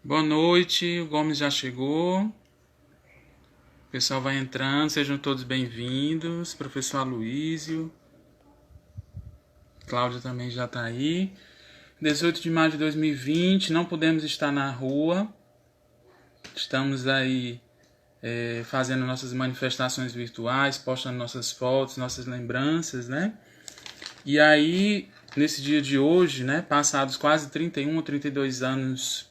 Boa noite, o Gomes já chegou. O pessoal vai entrando, sejam todos bem-vindos. Professor Aloísio, Cláudia também já está aí. 18 de maio de 2020, não podemos estar na rua. Estamos aí fazendo nossas manifestações virtuais, postando nossas fotos, nossas lembranças, né? E aí, nesse dia de hoje, né, passados quase 31 ou 32 anos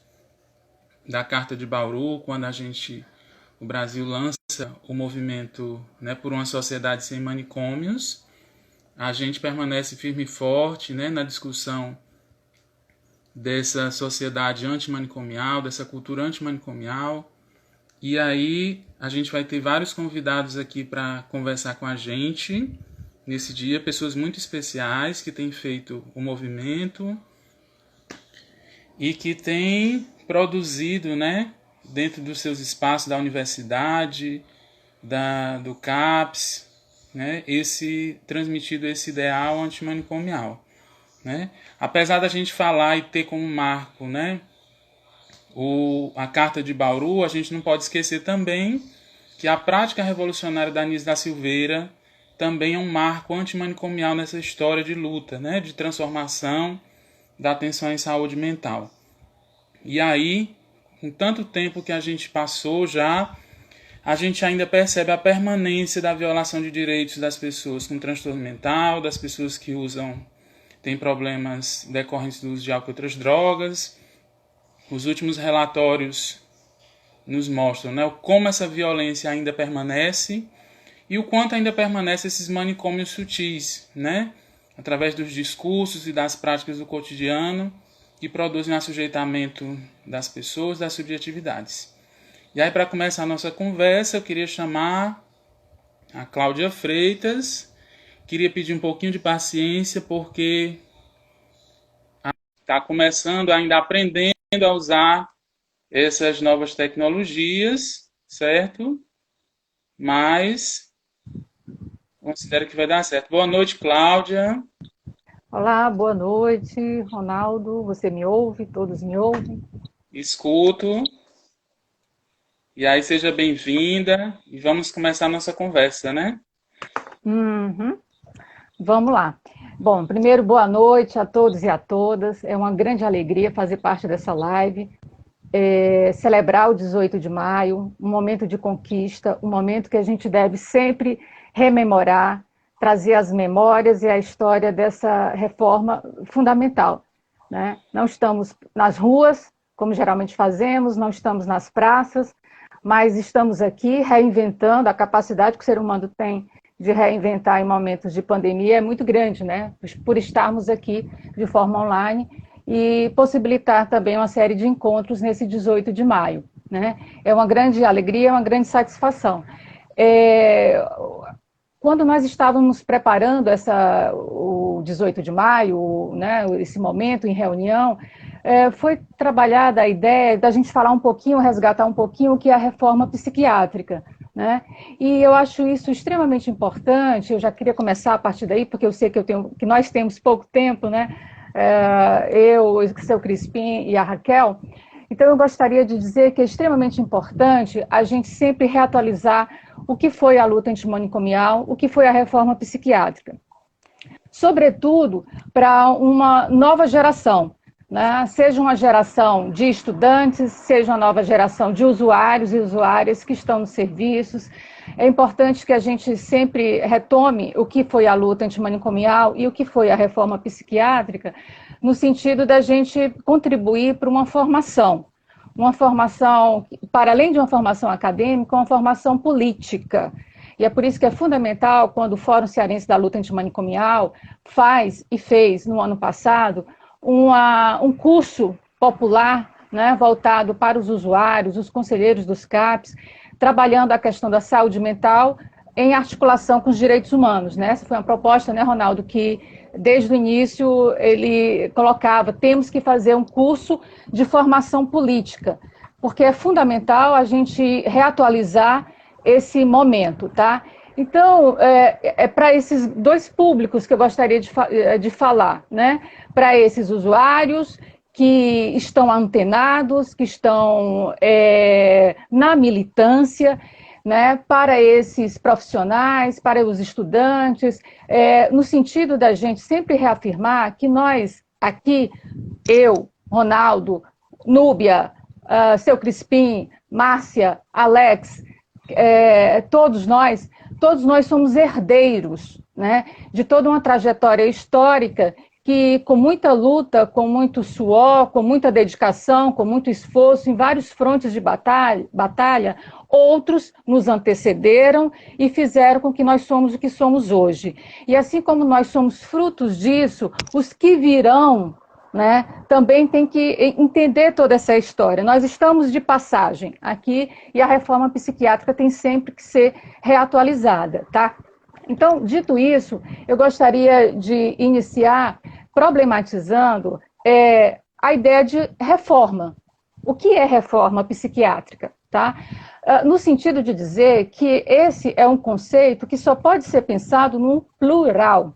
da Carta de Bauru, quando o Brasil lança o movimento, né, por uma sociedade sem manicômios, a gente permanece firme e forte, né, na discussão dessa sociedade antimanicomial, dessa cultura antimanicomial. E aí a gente vai ter vários convidados aqui para conversar com a gente nesse dia, pessoas muito especiais que têm feito o movimento e que têm produzido, né, dentro dos seus espaços da universidade, do CAPES, né, transmitido esse ideal antimanicomial, né? Apesar da gente falar e ter como marco, né, a Carta de Bauru, a gente não pode esquecer também que a prática revolucionária da Anísio da Silveira também é um marco antimanicomial nessa história de luta, né, de transformação da atenção em saúde mental. E aí, com tanto tempo que a gente passou já, a gente ainda percebe a permanência da violação de direitos das pessoas com transtorno mental, das pessoas que têm problemas decorrentes do uso de álcool e outras drogas. Os últimos relatórios nos mostram, né, como essa violência ainda permanece e o quanto ainda permanece esses manicômios sutis, né, através dos discursos e das práticas do cotidiano que produzem o assujeitamento das pessoas, das subjetividades. E aí, para começar a nossa conversa, eu queria chamar a Cláudia Freitas. Queria pedir um pouquinho de paciência, porque está começando, ainda aprendendo a usar essas novas tecnologias, certo? Mas considero que vai dar certo. Boa noite, Cláudia. Olá, boa noite, Ronaldo. Você me ouve? Todos me ouvem? Escuto. E aí, seja bem-vinda e vamos começar a nossa conversa, né? Uhum. Vamos lá. Bom, primeiro, boa noite a todos e a todas. É uma grande alegria fazer parte dessa live, celebrar o 18 de maio, um momento de conquista, um momento que a gente deve sempre rememorar, trazer as memórias e a história dessa reforma fundamental, né? Não estamos nas ruas, como geralmente fazemos, não estamos nas praças, mas estamos aqui reinventando. A capacidade que o ser humano tem de reinventar em momentos de pandemia é muito grande, né? Por estarmos aqui de forma online e possibilitar também uma série de encontros nesse 18 de maio, né? É uma grande alegria, é uma grande satisfação. Quando nós estávamos preparando o 18 de maio, né, esse momento em reunião, foi trabalhada a ideia da gente falar um pouquinho, resgatar um pouquinho o que é a reforma psiquiátrica, né? E eu acho isso extremamente importante. Eu já queria começar a partir daí, porque eu sei que nós temos pouco tempo, né? Eu, o seu Crispim e a Raquel. Então, eu gostaria de dizer que é extremamente importante a gente sempre reatualizar o que foi a luta antimanicomial, o que foi a reforma psiquiátrica. Sobretudo para uma nova geração, né? Seja uma geração de estudantes, seja uma nova geração de usuários e usuárias que estão nos serviços. É importante que a gente sempre retome o que foi a luta antimanicomial e o que foi a reforma psiquiátrica, no sentido da gente contribuir para uma formação, para além de uma formação acadêmica, uma formação política. E é por isso que é fundamental, quando o Fórum Cearense da Luta Antimanicomial faz e fez, no ano passado, um curso popular, né, voltado para os usuários, os conselheiros dos CAPs, trabalhando a questão da saúde mental em articulação com os direitos humanos, né? Essa foi uma proposta, né, Ronaldo, que desde o início ele colocava: temos que fazer um curso de formação política, porque é fundamental a gente reatualizar esse momento, tá? Então, para esses dois públicos que eu gostaria de falar, né? Para esses usuários que estão antenados, que estão na militância, né, para esses profissionais, para os estudantes, no sentido da gente sempre reafirmar que nós aqui, eu, Ronaldo, Núbia, Seu Crispim, Márcia, Alex, todos nós somos herdeiros, né, de toda uma trajetória histórica que, com muita luta, com muito suor, com muita dedicação, com muito esforço, em vários frontes de batalha, outros nos antecederam e fizeram com que nós somos o que somos hoje. E assim como nós somos frutos disso, os que virão, né, também tem que entender toda essa história. Nós estamos de passagem aqui e a reforma psiquiátrica tem sempre que ser reatualizada, tá? Então, dito isso, eu gostaria de iniciar problematizando a ideia de reforma. O que é reforma psiquiátrica? Tá? No sentido de dizer que esse é um conceito que só pode ser pensado num plural.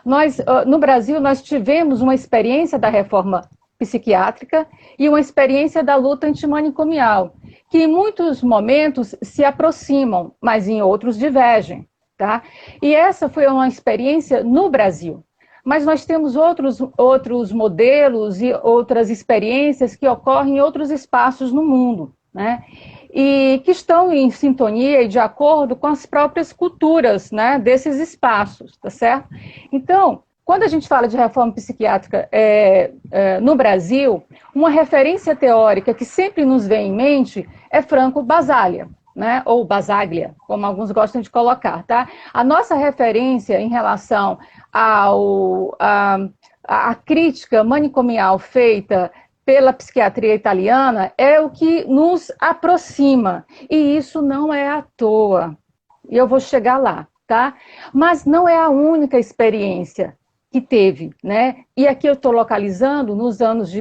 Nós, no Brasil, nós tivemos uma experiência da reforma psiquiátrica e uma experiência da luta antimanicomial, que em muitos momentos se aproximam, mas em outros divergem. Tá? E essa foi uma experiência no Brasil. Mas nós temos outros modelos e outras experiências que ocorrem em outros espaços no mundo, né? E que estão em sintonia e de acordo com as próprias culturas, né, desses espaços, tá certo? Então, quando a gente fala de reforma psiquiátrica no Brasil, uma referência teórica que sempre nos vem em mente é Franco Basaglia, né, ou Basaglia, como alguns gostam de colocar, tá? A nossa referência em relação à crítica manicomial feita pela psiquiatria italiana é o que nos aproxima, e isso não é à toa, e eu vou chegar lá, tá? Mas não é a única experiência que teve, né? E aqui eu estou localizando nos anos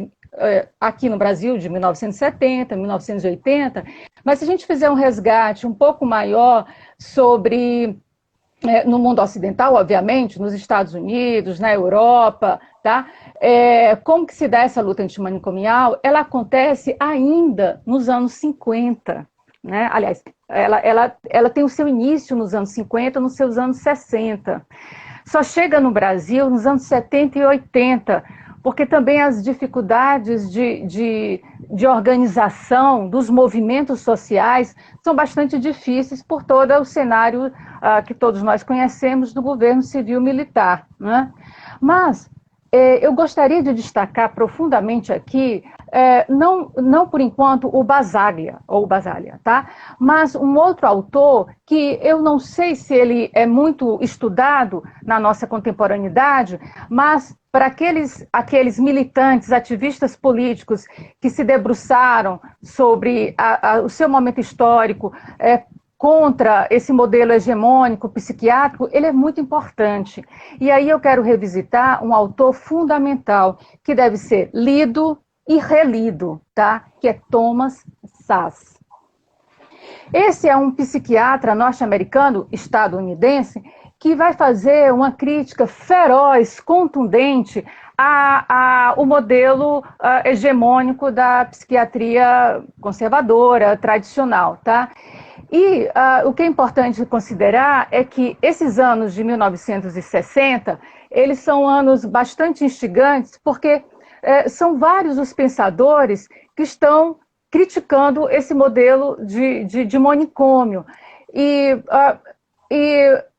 aqui no Brasil, de 1970, 1980, mas se a gente fizer um resgate um pouco maior sobre, no mundo ocidental, obviamente, nos Estados Unidos, na Europa, tá? Como que se dá essa luta antimanicomial? Ela acontece ainda nos anos 50, né? Aliás, ela tem o seu início nos anos 50, nos seus anos 60. Só chega no Brasil nos anos 70 e 80, porque também as dificuldades de organização dos movimentos sociais são bastante difíceis por todo o cenário que todos nós conhecemos do governo civil-militar, né? Mas eu gostaria de destacar profundamente aqui, não por enquanto o Basaglia, tá? Mas um outro autor que eu não sei se ele é muito estudado na nossa contemporaneidade, mas para aqueles militantes, ativistas políticos que se debruçaram sobre o seu momento histórico contra esse modelo hegemônico psiquiátrico, ele é muito importante. E aí eu quero revisitar um autor fundamental, que deve ser lido e relido, tá? Que é Thomas Szasz. Esse é um psiquiatra norte-americano, estadunidense, que vai fazer uma crítica feroz, contundente, ao modelo hegemônico da psiquiatria conservadora, tradicional, tá? E o que é importante considerar é que esses anos de 1960, eles são anos bastante instigantes, porque são vários os pensadores que estão criticando esse modelo de manicômio. E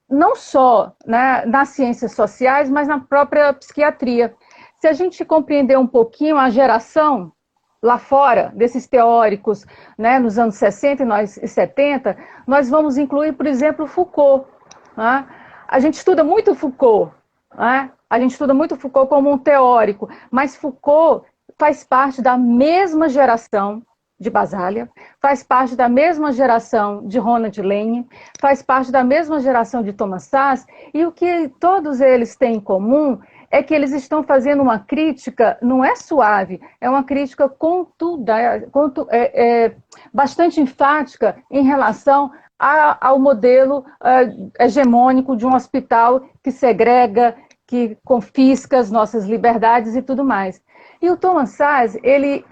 não só, né, nas ciências sociais, mas na própria psiquiatria. Se a gente compreender um pouquinho a geração lá fora desses teóricos, né, nos anos 60 e 70, nós vamos incluir, por exemplo, Foucault, né? A gente estuda muito Foucault, né? A gente estuda muito Foucault como um teórico, mas Foucault faz parte da mesma geração de Basaglia, faz parte da mesma geração de Ronald Lane, faz parte da mesma geração de Thomas Szasz, e o que todos eles têm em comum é que eles estão fazendo uma crítica, não é suave, é uma crítica bastante enfática em relação ao modelo hegemônico de um hospital que segrega, que confisca as nossas liberdades e tudo mais. E o Thomas Szasz, ele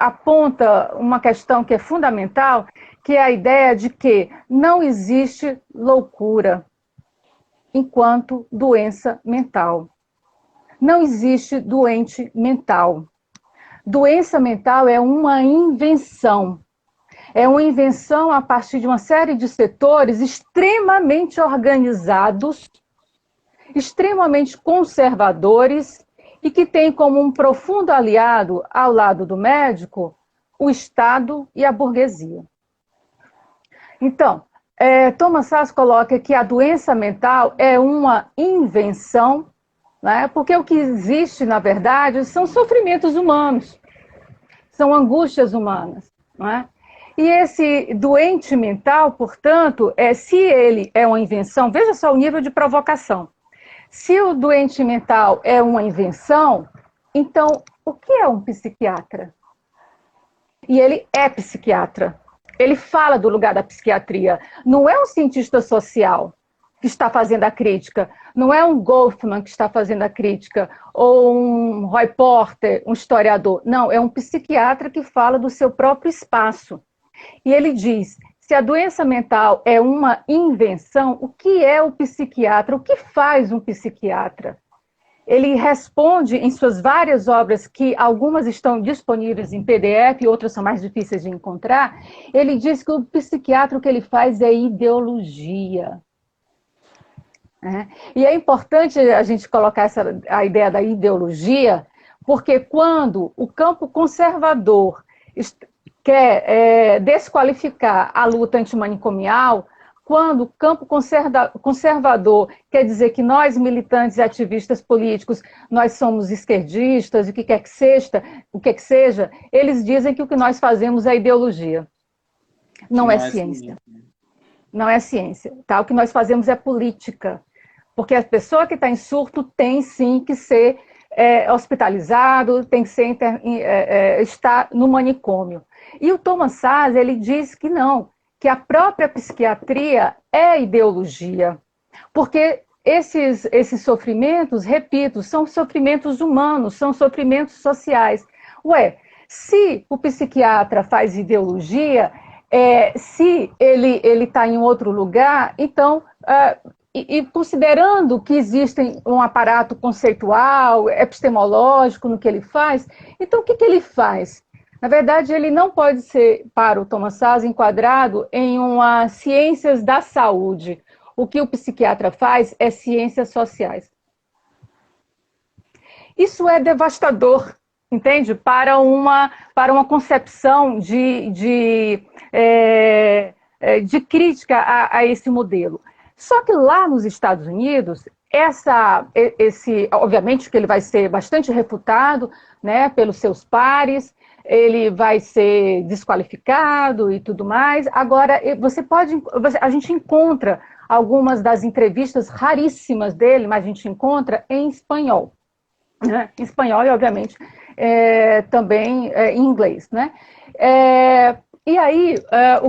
aponta uma questão que é fundamental, que é a ideia de que não existe loucura enquanto doença mental. Não existe doente mental. Doença mental é uma invenção. É uma invenção a partir de uma série de setores extremamente organizados, extremamente conservadores e que tem como um profundo aliado, ao lado do médico, o Estado e a burguesia. Então, Thomas Szasz coloca que a doença mental é uma invenção, né? Porque o que existe, na verdade, são sofrimentos humanos, são angústias humanas. Não é? E esse doente mental, portanto, se ele é uma invenção, veja só o nível de provocação. Se o doente mental é uma invenção, então o que é um psiquiatra? E ele é psiquiatra. Ele fala do lugar da psiquiatria. Não é um cientista social que está fazendo a crítica, não é um Goffman que está fazendo a crítica, ou um Roy Porter, um historiador. Não, é um psiquiatra que fala do seu próprio espaço. E ele diz, se a doença mental é uma invenção, o que é o psiquiatra? O que faz um psiquiatra? Ele responde em suas várias obras, que algumas estão disponíveis em PDF e outras são mais difíceis de encontrar, ele diz que o psiquiatra o que ele faz é ideologia. E é importante a gente colocar a ideia da ideologia, porque quando o campo conservador quer desqualificar a luta antimanicomial, quando o campo conservador quer dizer que nós, militantes e ativistas políticos, nós somos esquerdistas, o que quer que seja, eles dizem que o que nós fazemos é ideologia. Não é ciência. Não é ciência. Tá? O que nós fazemos é política. Porque a pessoa que está em surto tem sim que ser hospitalizado, tem que ser, estar no manicômio. E o Thomas Szasz, ele diz que não, que a própria psiquiatria é ideologia. Porque esses sofrimentos, repito, são sofrimentos humanos, são sofrimentos sociais. Se o psiquiatra faz ideologia, se ele está em outro lugar, então... E considerando que existe um aparato conceitual, epistemológico no que ele faz, então o que ele faz? Na verdade, ele não pode ser, para o Thomas Szasz, enquadrado em uma ciências da saúde. O que o psiquiatra faz é ciências sociais. Isso é devastador, entende? Para uma concepção de crítica a esse modelo. Só que lá nos Estados Unidos, obviamente que ele vai ser bastante refutado, né, pelos seus pares, ele vai ser desqualificado e tudo mais. Agora, a gente encontra algumas das entrevistas raríssimas dele, mas a gente encontra em espanhol. Né? Em espanhol e, obviamente, também em inglês. Né? E aí, o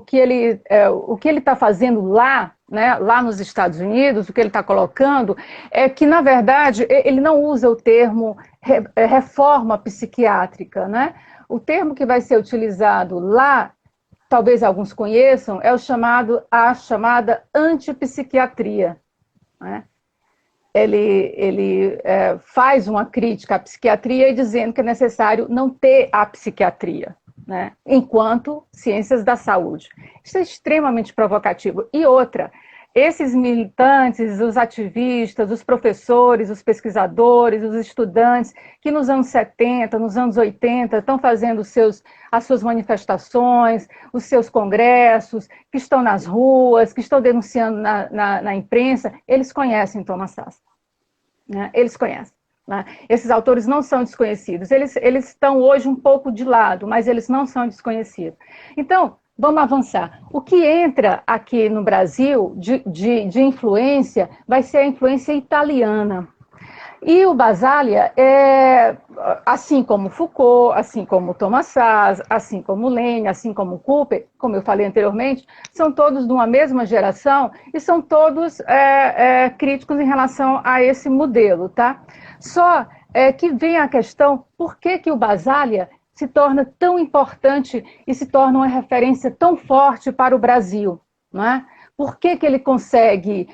que ele está fazendo lá, né, lá nos Estados Unidos, o que ele está colocando é que, na verdade, ele não usa o termo reforma psiquiátrica. Né? O termo que vai ser utilizado lá, talvez alguns conheçam, é a chamada antipsiquiatria. Né? Ele faz uma crítica à psiquiatria dizendo que é necessário não ter a psiquiatria. Né, enquanto ciências da saúde. Isso é extremamente provocativo. E outra, esses militantes, os ativistas, os professores, os pesquisadores, os estudantes, que nos anos 70, nos anos 80, estão fazendo as suas manifestações, os seus congressos, que estão nas ruas, que estão denunciando na imprensa, eles conhecem Thomas Szasz. Né? Eles conhecem. Né? Esses autores não são desconhecidos, eles estão hoje um pouco de lado, mas eles não são desconhecidos. Então, vamos avançar. O que entra aqui no Brasil de influência vai ser a influência italiana. E o Basaglia, assim como Foucault, assim como Thomas Szasz, assim como Lênin, assim como Cooper, como eu falei anteriormente, são todos de uma mesma geração e são todos críticos em relação a esse modelo, tá? Só que vem a questão, por que que o Basaglia se torna tão importante e se torna uma referência tão forte para o Brasil, não é? Por que que ele consegue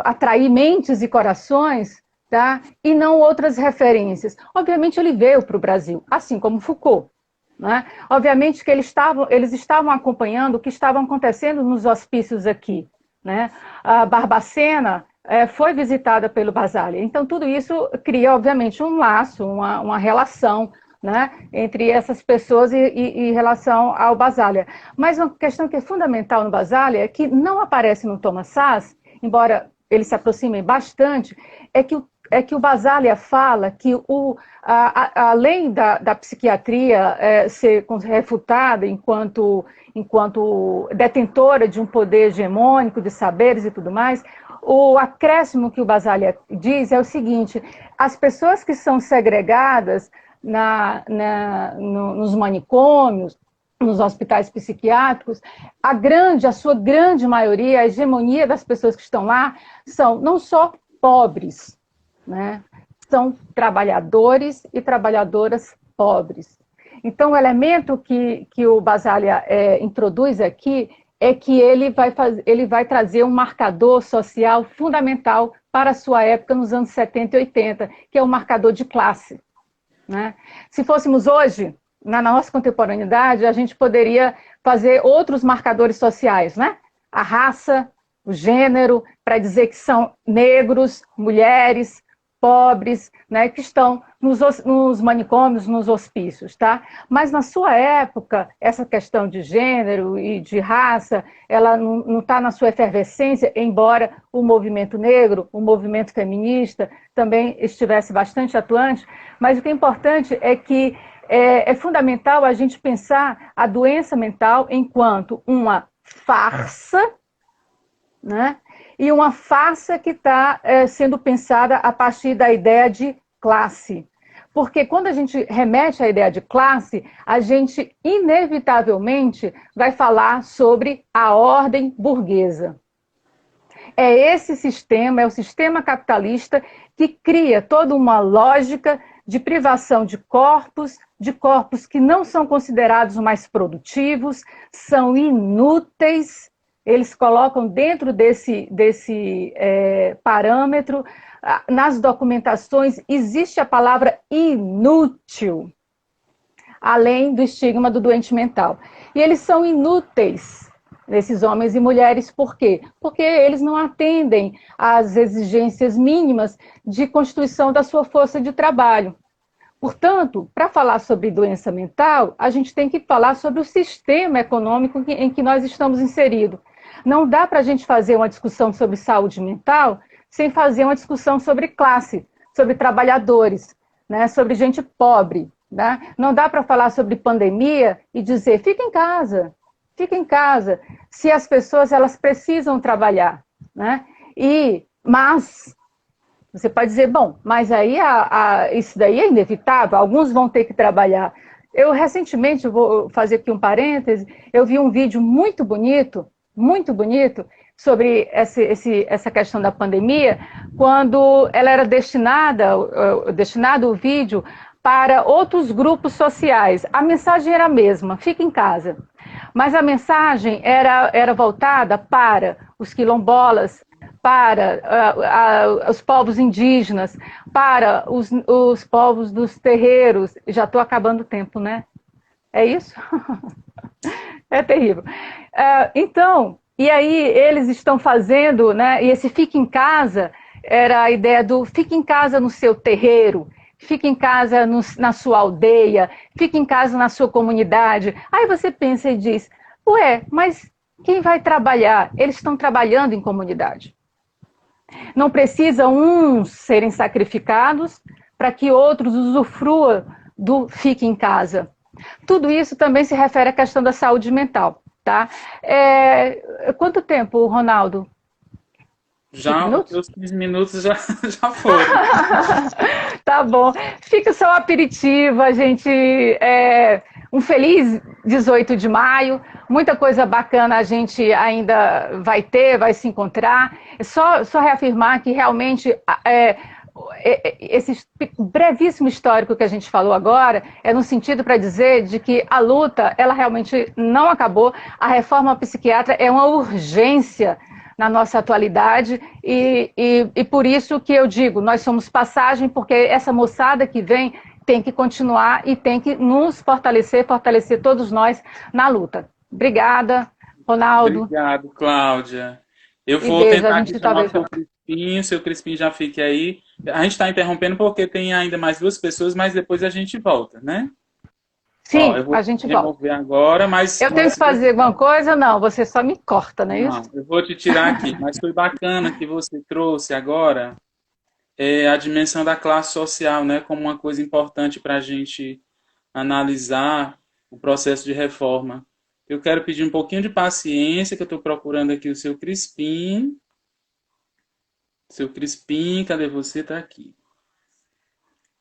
atrair mentes e corações, tá? E não outras referências? Obviamente ele veio para o Brasil, assim como Foucault. Né? Obviamente que eles estavam acompanhando o que estava acontecendo nos hospícios aqui. Né? A Barbacena foi visitada pelo Basaglia. Então tudo isso cria, obviamente, um laço, uma relação, né, entre essas pessoas e relação ao Basaglia. Mas uma questão que é fundamental no Basaglia é que não aparece no Thomas Szasz, embora eles se aproximem bastante, é que o Basaglia fala que, além da psiquiatria ser refutada enquanto detentora de um poder hegemônico, de saberes e tudo mais, o acréscimo que o Basaglia diz é o seguinte: as pessoas que são segregadas nos manicômios, nos hospitais psiquiátricos, a sua grande maioria, a hegemonia das pessoas que estão lá, são não só pobres, né? São trabalhadores e trabalhadoras pobres. Então, o elemento que o Basaglia introduz aqui é que ele vai trazer um marcador social fundamental para a sua época, nos anos 70 e 80, que é o marcador de classe. Né? Se fôssemos hoje, na nossa contemporaneidade, a gente poderia fazer outros marcadores sociais, né? A raça, o gênero, para dizer que são negros, mulheres, pobres, né, que estão nos manicômios, nos hospícios, tá? Mas na sua época, essa questão de gênero e de raça, ela não está na sua efervescência, embora o movimento negro, o movimento feminista também estivesse bastante atuante, mas o que é importante é que é fundamental a gente pensar a doença mental enquanto uma farsa, né? E uma farsa que está sendo pensada a partir da ideia de classe. Porque quando a gente remete à ideia de classe, a gente inevitavelmente vai falar sobre a ordem burguesa. É esse sistema, é o sistema capitalista que cria toda uma lógica de privação de corpos que não são considerados mais produtivos, são inúteis. Eles colocam dentro desse parâmetro, nas documentações, existe a palavra inútil, além do estigma do doente mental. E eles são inúteis, esses homens e mulheres, por quê? Porque eles não atendem às exigências mínimas de constituição da sua força de trabalho. Portanto, para falar sobre doença mental, a gente tem que falar sobre o sistema econômico em que nós estamos inseridos. Não dá para a gente fazer uma discussão sobre saúde mental sem fazer uma discussão sobre classe, sobre trabalhadores, né, sobre gente pobre. Né? Não dá para falar sobre pandemia e dizer, fica em casa, se as pessoas elas precisam trabalhar. Né? Mas você pode dizer, bom, mas aí isso daí é inevitável, alguns vão ter que trabalhar. Eu recentemente, vou fazer aqui um parêntese, eu vi um vídeo muito bonito, sobre essa questão da pandemia, quando ela era destinado o vídeo para outros grupos sociais. A mensagem era a mesma, fica em casa. Mas a mensagem era voltada para os quilombolas, para os povos indígenas, para os povos dos terreiros. Já estou acabando o tempo, né? É isso? É terrível. Então, e aí eles estão fazendo, né? E esse fica em casa era a ideia do fica em casa no seu terreiro, fica em casa na sua aldeia, fica em casa na sua comunidade. Aí você pensa e diz, ué, mas quem vai trabalhar? Eles estão trabalhando em comunidade. Não precisa uns serem sacrificados para que outros usufruam do fique em casa. Tudo isso também se refere à questão da saúde mental, tá? Quanto tempo, Ronaldo? Já, minutos? os 15 minutos já, já foram. Tá bom. Fica o seu aperitivo, a gente. Um feliz 18 de maio. Muita coisa bacana a gente ainda vai ter, vai se encontrar. Só reafirmar que realmente esse brevíssimo histórico que a gente falou agora é no sentido para dizer de que a luta, ela realmente não acabou. A reforma psiquiátrica é uma urgência na nossa atualidade e por isso que eu digo, nós somos passagem, porque essa moçada que vem tem que continuar e tem que nos fortalecer todos nós na luta. Obrigada, Ronaldo. Obrigado, Cláudia. Eu E vou beijo, a tentar aqui gente chamar o talvez. seu Crispim já fique aí. A gente está interrompendo porque tem ainda mais duas pessoas, mas depois a gente volta, né? Ó, Sim, eu a vou gente volta. remover agora, mas Eu tenho que fazer alguma coisa? Não, você só me corta, não é isso? não, eu vou te tirar aqui. Mas foi bacana que você trouxe agora a dimensão da classe social, né, como uma coisa importante para a gente analisar o processo de reforma. Eu quero pedir um pouquinho de paciência, que eu estou procurando aqui o seu Crispim. Seu Crispim, cadê você? Está aqui.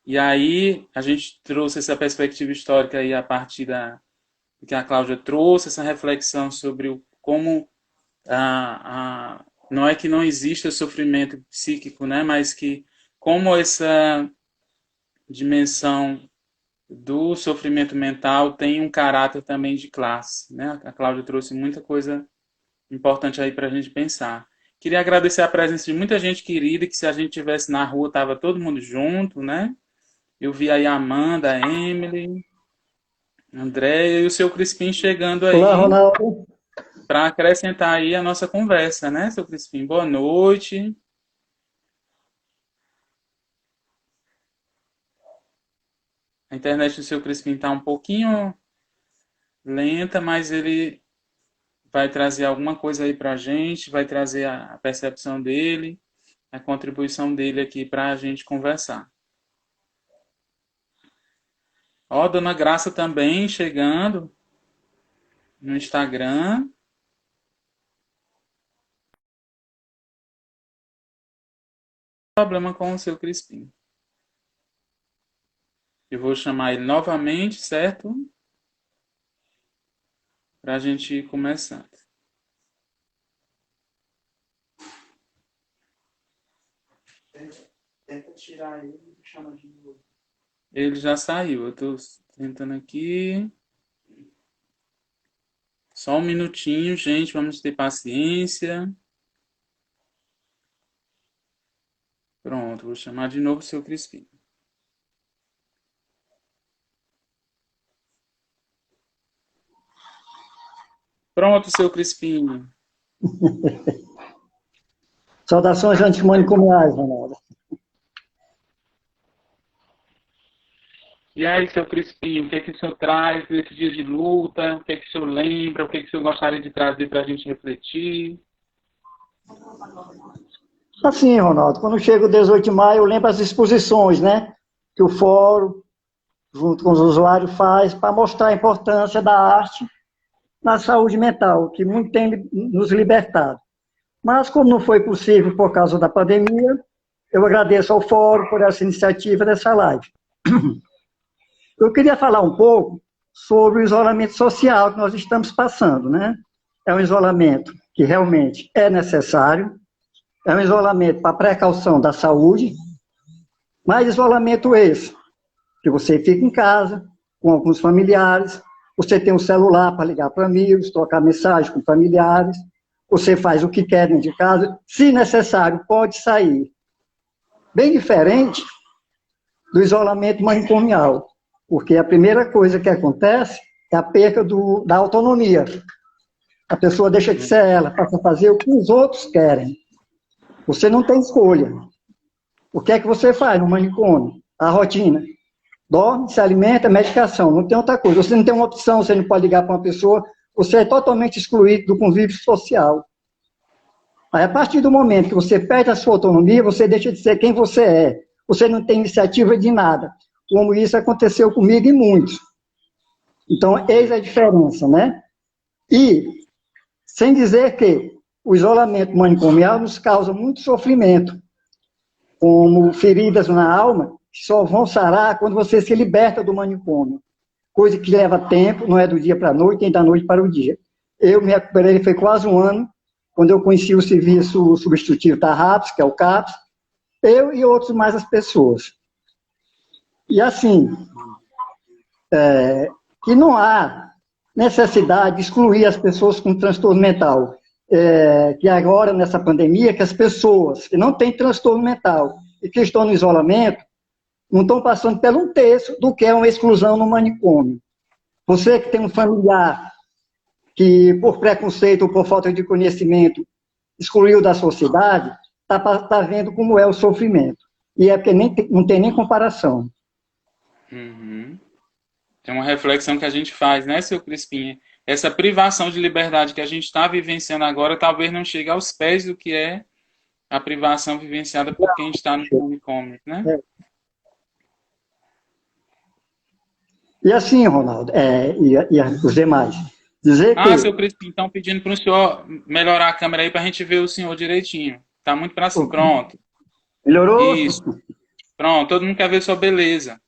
E aí, a gente trouxe essa perspectiva histórica aí a partir do que a Cláudia trouxe, essa reflexão sobre como não é que não exista sofrimento psíquico, né, mas que como essa dimensão do sofrimento mental tem um caráter também de classe, né? A Cláudia trouxe muita coisa importante aí para a gente pensar. Queria agradecer a presença de muita gente querida, que se a gente tivesse na rua, tava todo mundo junto, né? Eu vi aí a Amanda, a Emily, a Andréia e o seu Crispim chegando Olá, aí Ronaldo. para acrescentar aí a nossa conversa, né, seu Crispim? Boa noite. A internet do seu Crispim está um pouquinho lenta, mas ele vai trazer alguma coisa aí para a gente, vai trazer a percepção dele, a contribuição dele aqui para a gente conversar. Ó, Dona Graça também chegando no Instagram. Problema com o seu Crispim. Eu vou chamar ele novamente, certo? Para a gente ir começando. Tenta tirar ele e chama de novo. Ele já saiu. Eu estou tentando aqui. Só um minutinho, gente. Vamos ter paciência. Pronto, vou chamar de novo o seu Crispim. Pronto, seu Crispim. Saudações antimanicomiais, Ronaldo. E aí, seu Crispim, o que é que o senhor traz desses dias de luta? O que é que o senhor lembra? O que é que o senhor gostaria de trazer para a gente refletir? Assim, Ronaldo, quando chega o 18 de maio, eu lembro as exposições, né? Que o fórum, junto com os usuários, faz para mostrar a importância da arte na saúde mental, que muito tem nos libertado. Mas, como não foi possível por causa da pandemia, eu agradeço ao fórum por essa iniciativa dessa live. Eu queria falar um pouco sobre o isolamento social que nós estamos passando, né? É um isolamento que realmente é necessário, é um isolamento para precaução da saúde, mas isolamento esse, que você fica em casa, com alguns familiares, você tem um celular para ligar para amigos, trocar mensagem com familiares, você faz o que quer dentro de casa, se necessário, pode sair. Bem diferente do isolamento manicomial, porque a primeira coisa que acontece é a perda da autonomia. A pessoa deixa de ser ela, passa a fazer o que os outros querem. Você não tem escolha. O que é que você faz no manicômio? A rotina. Dorme, se alimenta, medicação, não tem outra coisa. Você não tem uma opção, você não pode ligar para uma pessoa, você é totalmente excluído do convívio social. Aí, a partir do momento que você perde a sua autonomia, você deixa de ser quem você é. Você não tem iniciativa de nada, como isso aconteceu comigo e muitos. Então, eis a diferença, né? E, sem dizer que o isolamento manicomial nos causa muito sofrimento, como feridas na alma, que só vão sarar quando você se liberta do manicômio. Coisa que leva tempo, não é do dia para a noite, nem da noite para o dia. Eu me recuperei, foi quase um ano, quando eu conheci o serviço substitutivo da RAPS, que é o CAPS, eu e outros mais as pessoas. E assim, que não há necessidade de excluir as pessoas com transtorno mental. Que agora, nessa pandemia, que as pessoas que não têm transtorno mental e que estão no isolamento, não estão passando pelo um terço do que é uma exclusão no manicômio. Você que tem um familiar que, por preconceito ou por falta de conhecimento, excluiu da sociedade, está vendo como é o sofrimento. E é porque não tem nem comparação. Uhum. Tem uma reflexão que a gente faz, né, seu Crispim? Essa privação de liberdade que a gente está vivenciando agora talvez não chegue aos pés do que é a privação vivenciada por quem está no manicômio, né? E assim, Ronaldo, e os demais, dizer que... seu Crispim, estão pedindo para o senhor melhorar a câmera aí para a gente ver o senhor direitinho. Está muito para cima. Pronto. Melhorou? Isso. Pronto, todo mundo quer ver sua beleza.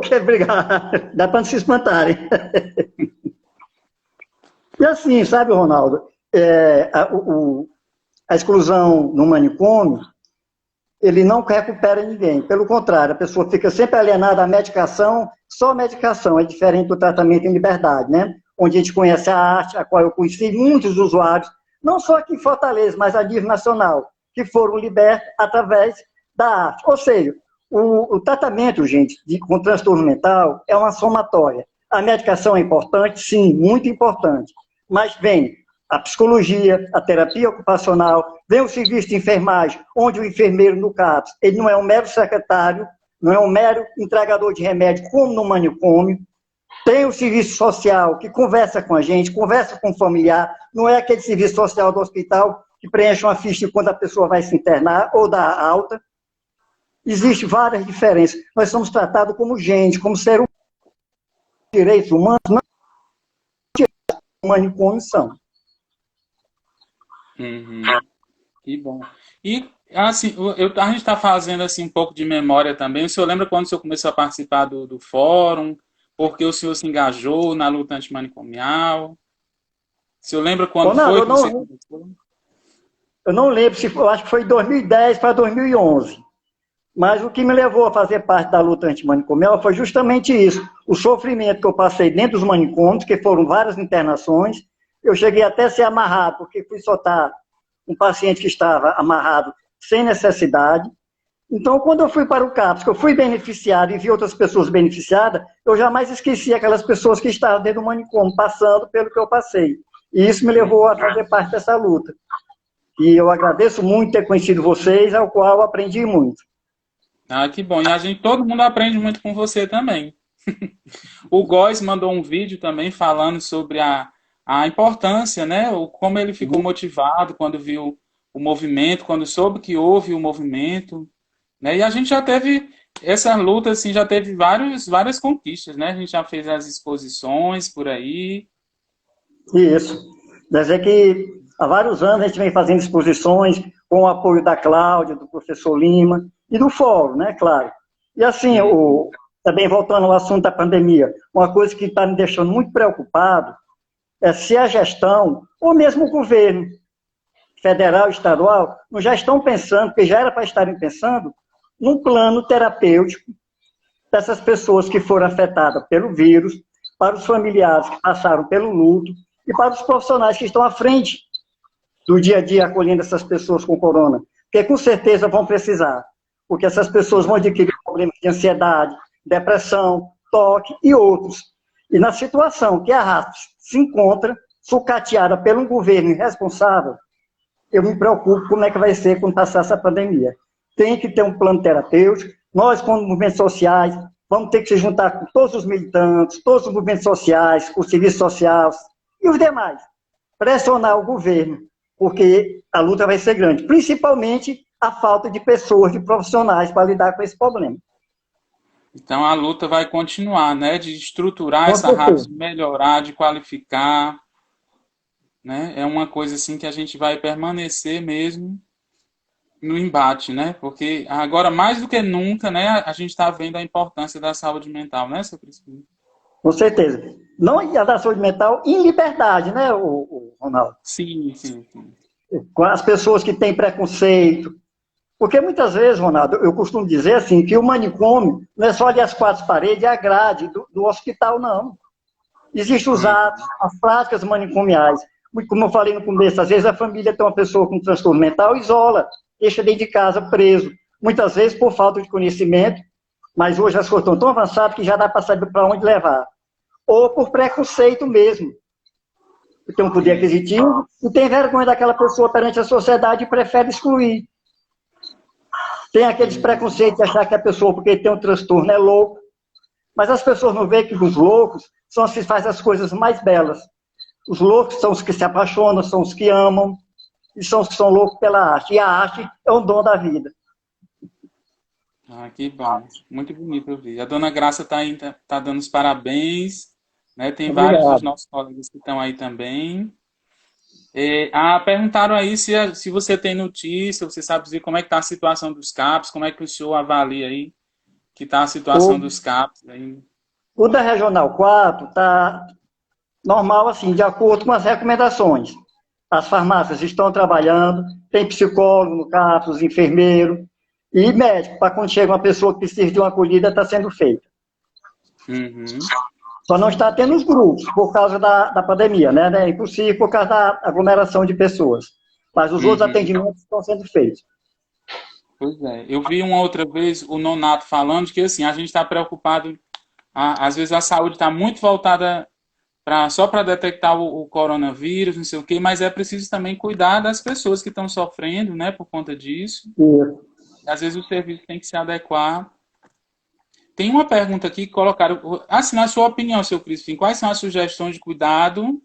Que obrigado. Dá para não se espantarem. E assim, sabe, Ronaldo, a exclusão no manicômio, ele não recupera ninguém. Pelo contrário, a pessoa fica sempre alienada à medicação, só medicação, é diferente do tratamento em liberdade, né? Onde a gente conhece a arte, a qual eu conheci muitos usuários, não só aqui em Fortaleza, mas a nível nacional, que foram libertos através da arte. Ou seja, o tratamento, gente, com transtorno mental é uma somatória. A medicação é importante? Sim, muito importante. Mas vem a psicologia, a terapia ocupacional, vem o serviço de enfermagem, onde o enfermeiro, no CAPS, ele não é um mero secretário, não é um mero entregador de remédio, como no manicômio. Tem o serviço social, que conversa com a gente, conversa com o familiar, não é aquele serviço social do hospital que preenche uma ficha quando a pessoa vai se internar ou dá alta. Existem várias diferenças. Nós somos tratados como gente, como ser humano. Direitos humanos, não manicômio são. Uhum. Que bom. E, assim, a gente está fazendo assim, um pouco de memória também. O senhor lembra quando o senhor começou a participar do fórum? Porque o senhor se engajou na luta antimanicomial? O senhor lembra quando foi que você começou? Eu não lembro, eu acho que foi de 2010 para 2011. Mas o que me levou a fazer parte da luta antimanicomial foi justamente isso. O sofrimento que eu passei dentro dos manicômios, que foram várias internações. Eu cheguei até a ser amarrado, porque fui soltar um paciente que estava amarrado sem necessidade. Então, quando eu fui para o CAPS, que eu fui beneficiado e vi outras pessoas beneficiadas, eu jamais esqueci aquelas pessoas que estavam dentro do manicômio, passando pelo que eu passei. E isso me levou a fazer parte dessa luta. E eu agradeço muito ter conhecido vocês, ao qual eu aprendi muito. Que bom. E todo mundo aprende muito com você também. O Góes mandou um vídeo também falando sobre a importância, né? Como ele ficou motivado quando viu o movimento, quando soube que houve o movimento. Né? E a gente já teve essa luta, assim, já teve várias conquistas, né? A gente já fez as exposições por aí. Isso. Quer dizer que há vários anos a gente vem fazendo exposições com o apoio da Cláudia, do professor Lima e do fórum, né, claro. E assim, também voltando ao assunto da pandemia, uma coisa que está me deixando muito preocupado é se a gestão, ou mesmo o governo federal e estadual, não já estão pensando, porque já era para estarem pensando, num plano terapêutico dessas pessoas que foram afetadas pelo vírus, para os familiares que passaram pelo luto e para os profissionais que estão à frente do dia a dia acolhendo essas pessoas com corona, porque com certeza vão precisar, porque essas pessoas vão adquirir problemas de ansiedade, depressão, toque e outros. E na situação que a RAPS se encontra, sucateada por um governo irresponsável, eu me preocupo como é que vai ser quando passar essa pandemia. Tem que ter um plano terapêutico. Nós, como movimentos sociais, vamos ter que se juntar com todos os militantes, todos os movimentos sociais, o serviço social e os demais. Pressionar o governo, porque a luta vai ser grande. Principalmente a falta de pessoas, de profissionais para lidar com esse problema. Então a luta vai continuar, né? De estruturar essa RAPS, de melhorar, de qualificar. né? É uma coisa assim que a gente vai permanecer mesmo no embate, né? Porque agora, mais do que nunca, né, a gente está vendo a importância da saúde mental, né, seu Crispim? Com certeza. Não a da saúde mental em liberdade, né, o Ronaldo? Sim, sim, sim. Com as pessoas que têm preconceito. Porque muitas vezes, Ronaldo, eu costumo dizer assim, que o manicômio não é só ali as quatro paredes e a grade do hospital, não. Existem os atos, as práticas manicomiais. Como eu falei no começo, às vezes a família tem uma pessoa com transtorno mental, isola, deixa dentro de casa preso. Muitas vezes por falta de conhecimento, mas hoje as coisas estão tão avançadas que já dá para saber para onde levar. Ou por preconceito mesmo. Tem um poder aquisitivo e tem vergonha daquela pessoa perante a sociedade e prefere excluir. Tem aqueles preconceitos de achar que a pessoa, porque tem um transtorno, é louco. Mas as pessoas não veem que os loucos são os que fazem as coisas mais belas. Os loucos são os que se apaixonam, são os que amam, e são os que são loucos pela arte. E a arte é um dom da vida. Ah, que bom. Muito bonito ouvir. A dona Graça está aí, tá dando os parabéns, né? Tem vários dos Obrigado. nossos colegas que estão aí também. Perguntaram aí se você tem notícia, você sabe dizer como é que está a situação dos CAPs, como é que o senhor avalia aí que está a situação dos CAPs aí. O da Regional 4 está normal, assim, de acordo com as recomendações. As farmácias estão trabalhando, tem psicólogo no CAPS, enfermeiro e médico, para quando chega uma pessoa que precisa de uma acolhida, está sendo feita. Uhum. Só não está tendo os grupos, por causa da pandemia, né? É impossível por causa da aglomeração de pessoas. Mas os outros atendimentos estão sendo feitos. Pois é. Eu vi uma outra vez o Nonato falando que assim, a gente está preocupado, às vezes a saúde está muito voltada só para detectar o coronavírus, não sei o quê, mas é preciso também cuidar das pessoas que estão sofrendo, né, por conta disso. Às vezes o serviço tem que se adequar. Tem uma pergunta aqui que colocaram, assim, na sua opinião, seu Crispim, quais são as sugestões de cuidado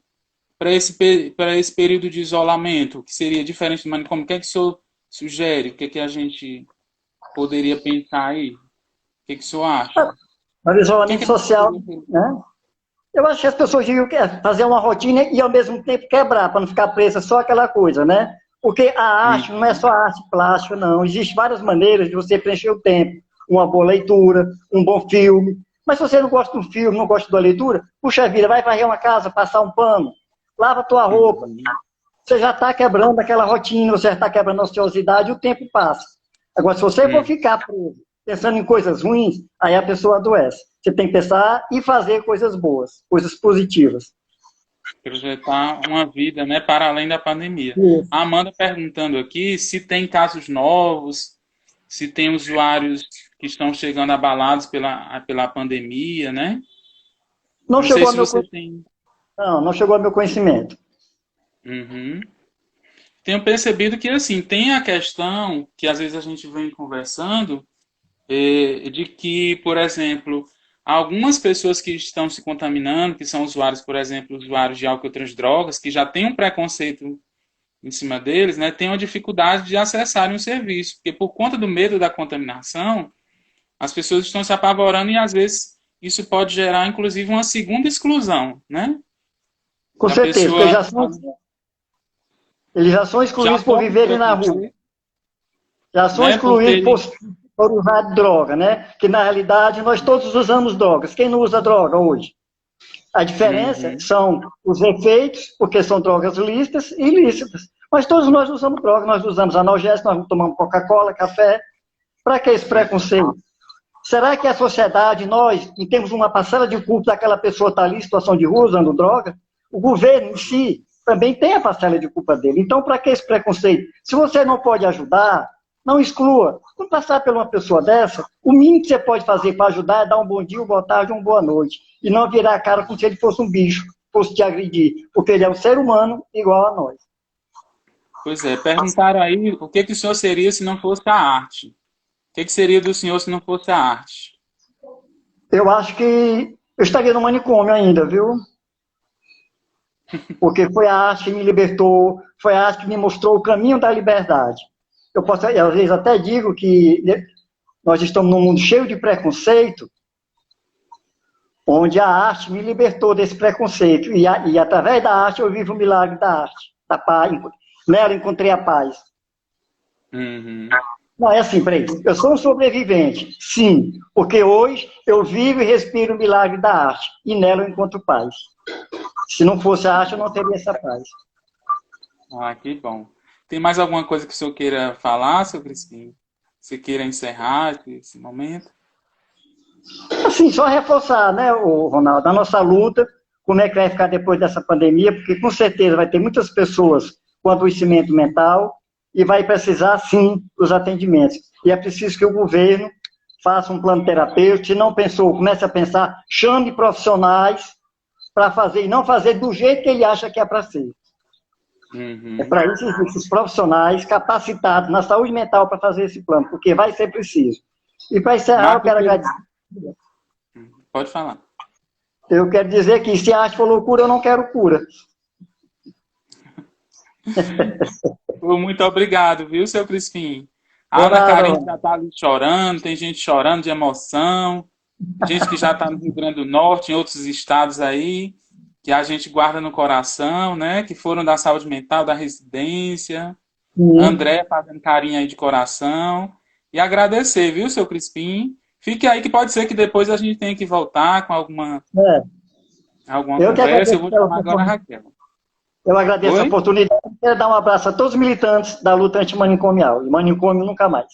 para esse período de isolamento, que seria diferente do manicômio? O que é que o senhor sugere? O que é que a gente poderia pensar aí? O que é que o senhor acha? Mas o isolamento social, né? Eu acho que as pessoas deviam fazer uma rotina e, ao mesmo tempo, quebrar, para não ficar presa só aquela coisa, né? Porque a arte não é só arte plástica, não. Existem várias maneiras de você preencher o tempo. Uma boa leitura, um bom filme. Mas se você não gosta do filme, não gosta da leitura, puxa vida, vai varrer uma casa, passar um pano, lava a tua roupa. Você já está quebrando aquela rotina, você já está quebrando a ociosidade e o tempo passa. Agora, se você for ficar preso, pensando em coisas ruins, aí a pessoa adoece. Você tem que pensar e fazer coisas boas, coisas positivas. Projetar uma vida, né, para além da pandemia. Isso. A Amanda perguntando aqui se tem casos novos, se tem usuários que estão chegando abalados pela pandemia, né? Não chegou ao meu tem. Não chegou ao meu conhecimento. Uhum. Tenho percebido que, assim, tem a questão que às vezes a gente vem conversando de que, por exemplo, algumas pessoas que estão se contaminando, que são usuários, por exemplo, usuários de álcool e outras drogas, que já têm um preconceito em cima deles, né, têm uma dificuldade de acessarem o serviço, porque por conta do medo da contaminação, as pessoas estão se apavorando e às vezes isso pode gerar, inclusive, uma segunda exclusão, né? Com certeza, porque eles já são excluídos por viverem na rua. Já são excluídos por usar droga, né? Que na realidade nós todos usamos drogas. Quem não usa droga hoje? A diferença são os efeitos, porque são drogas lícitas e ilícitas. Mas todos nós usamos droga, nós usamos analgésico, nós tomamos Coca-Cola, café. Para que esse preconceito? Será que a sociedade, nós, não temos uma parcela de culpa daquela pessoa estar ali em situação de rua usando droga? O governo em si também tem a parcela de culpa dele. Então, para que esse preconceito? Se você não pode ajudar, não exclua. Quando passar por uma pessoa dessa, o mínimo que você pode fazer para ajudar é dar um bom dia, uma boa tarde, uma boa noite. E não virar a cara como se ele fosse um bicho, fosse te agredir. Porque ele é um ser humano igual a nós. Pois é, perguntaram aí o que o senhor seria se não fosse a arte. O que seria do senhor se não fosse a arte? Eu acho que eu estaria no manicômio ainda, viu? Porque foi a arte que me libertou, foi a arte que me mostrou o caminho da liberdade. Eu posso, às vezes, até digo que nós estamos num mundo cheio de preconceito, onde a arte me libertou desse preconceito. E através da arte eu vivo o milagre da arte, da paz. Nela encontrei a paz. Uhum. Não, é assim, peraí. Eu sou um sobrevivente, sim, porque hoje eu vivo e respiro o milagre da arte, e nela eu encontro paz. Se não fosse a arte, eu não teria essa paz. Ah, que bom. Tem mais alguma coisa que o senhor queira falar, seu Crispim? Você queira encerrar esse momento? Assim, só reforçar, né, o Ronaldo, a nossa luta, como é que vai ficar depois dessa pandemia, porque com certeza vai ter muitas pessoas com adoecimento mental e vai precisar, sim, dos atendimentos. E é preciso que o governo faça um plano terapêutico, se não pensou, comece a pensar, chame profissionais para fazer, e não fazer do jeito que ele acha que é para ser. Uhum. É para isso que existem os profissionais capacitados na saúde mental para fazer esse plano, porque vai ser preciso. E para encerrar, eu quero agradecer. Pode falar. Eu quero dizer que se a arte for loucura, eu não quero cura. Muito obrigado, viu, seu Crispim? A Ana Karine já está ali chorando, tem gente chorando de emoção, gente que já está no Rio Grande do Norte, em outros estados aí, que a gente guarda no coração, né? Que foram da saúde mental, da residência. André fazendo carinho aí de coração. E agradecer, viu, seu Crispim? Fique aí que pode ser que depois a gente tenha que voltar com alguma conversa. Eu vou chamar agora a Raquel. Eu agradeço a oportunidade. Quero dar um abraço a todos os militantes da luta antimanicomial. E manicômio nunca mais.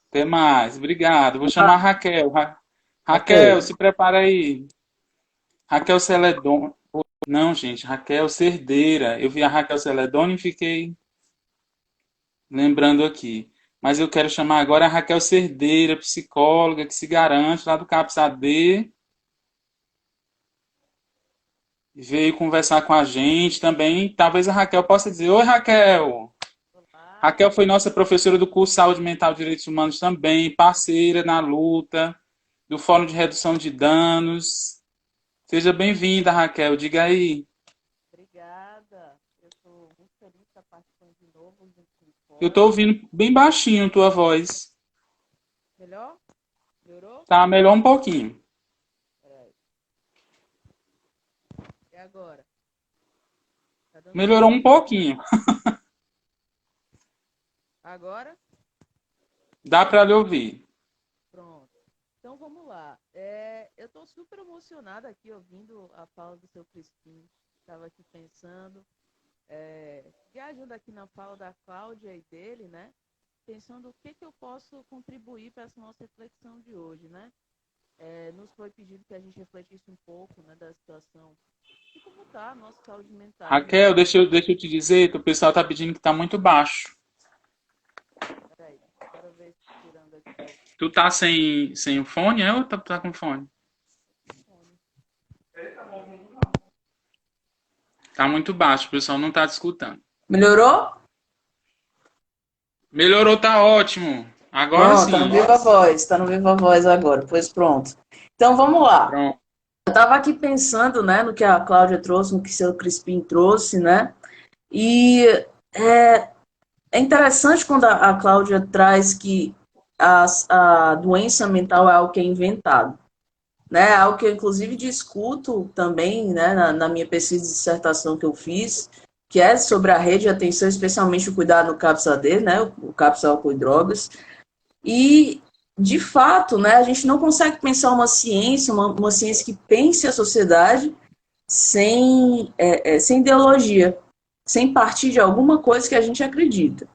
Até mais. Obrigado. Vou chamar a Raquel. Raquel, se prepara aí. Raquel Celedoni. Não, gente. Raquel Cerdeira. Eu vi a Raquel Celedoni e fiquei lembrando aqui. Mas eu quero chamar agora a Raquel Cerdeira, psicóloga, que se garante lá do CAPS AD. Veio conversar com a gente também. Talvez a Raquel possa dizer: oi, Raquel. Olá. Raquel foi nossa professora do curso Saúde Mental e Direitos Humanos também, parceira na luta do Fórum de Redução de Danos. Seja bem-vinda, Raquel. Diga aí. Obrigada. Eu estou muito feliz de estar participando de novo. Eu estou ouvindo bem baixinho a tua voz. Melhor? Melhorou? Tá, melhor um pouquinho. E agora? Tá dando Melhorou um pouquinho. Agora? Dá para lhe ouvir. Pronto. Então vamos lá. Eu estou super emocionada aqui ouvindo a fala do seu Crispim. Estava aqui pensando, viajando aqui na fala da Cláudia e dele, né? Pensando o que eu posso contribuir para essa nossa reflexão de hoje, né? Nos foi pedido que a gente refletisse um pouco, né, da situação e como está a nossa saúde mental. Raquel, deixa eu te dizer, o pessoal está pedindo que está muito baixo. Peraí, quero ver se tirando aqui. Tu tá sem o fone, ou tá com fone? Tá muito baixo, o pessoal não tá te escutando. Melhorou? Melhorou, tá ótimo. Agora pronto, sim. Tá no Viva Voz agora, pois pronto. Então vamos lá. Pronto. Eu estava aqui pensando, né, no que a Cláudia trouxe, no que o seu Crispim trouxe, né, e é interessante quando a Cláudia traz que a doença mental é algo que é inventado, né, algo que eu inclusive discuto também, né, na minha pesquisa de dissertação que eu fiz, que é sobre a rede de atenção, especialmente o cuidado no CAPS-AD, né, o CAPS Álcool e Drogas, e de fato, né, a gente não consegue pensar uma ciência que pense a sociedade sem ideologia, sem partir de alguma coisa que a gente acredita.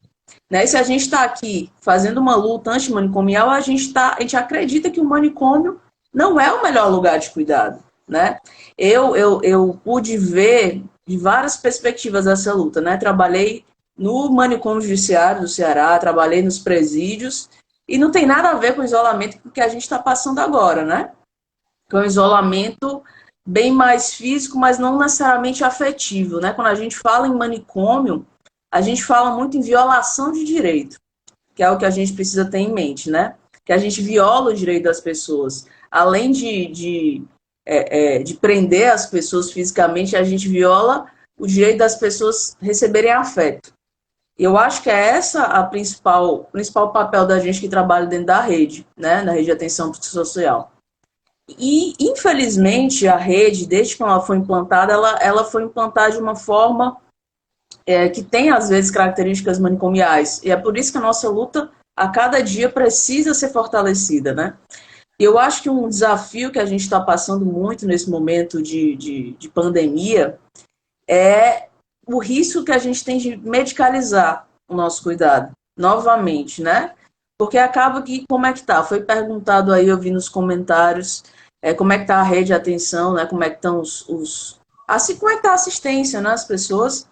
Né? E se a gente está aqui fazendo uma luta antimanicomial, a gente acredita que o manicômio não é o melhor lugar de cuidado. Né? Eu pude ver de várias perspectivas essa luta. Né? Trabalhei no manicômio judiciário do Ceará, trabalhei nos presídios, e não tem nada a ver com o isolamento que a gente está passando agora, né? Com o isolamento bem mais físico, mas não necessariamente afetivo, né? Quando a gente fala em manicômio, a gente fala muito em violação de direito, que é o que a gente precisa ter em mente, né? Que a gente viola o direito das pessoas. Além de prender as pessoas fisicamente, a gente viola o direito das pessoas receberem afeto. Eu acho que é essa o principal papel da gente que trabalha dentro da rede, né, na rede de atenção psicossocial. E, infelizmente, a rede, desde que ela foi implantada, ela foi implantada de uma forma que tem, às vezes, características manicomiais. E é por isso que a nossa luta, a cada dia, precisa ser fortalecida, né? E eu acho que um desafio que a gente está passando muito nesse momento de pandemia é o risco que a gente tem de medicalizar o nosso cuidado, novamente, né? Porque acaba que, como é que tá? Foi perguntado aí, eu vi nos comentários, como é que tá a rede de atenção, né? Como é que estão assim, como é que tá a assistência, né? As pessoas.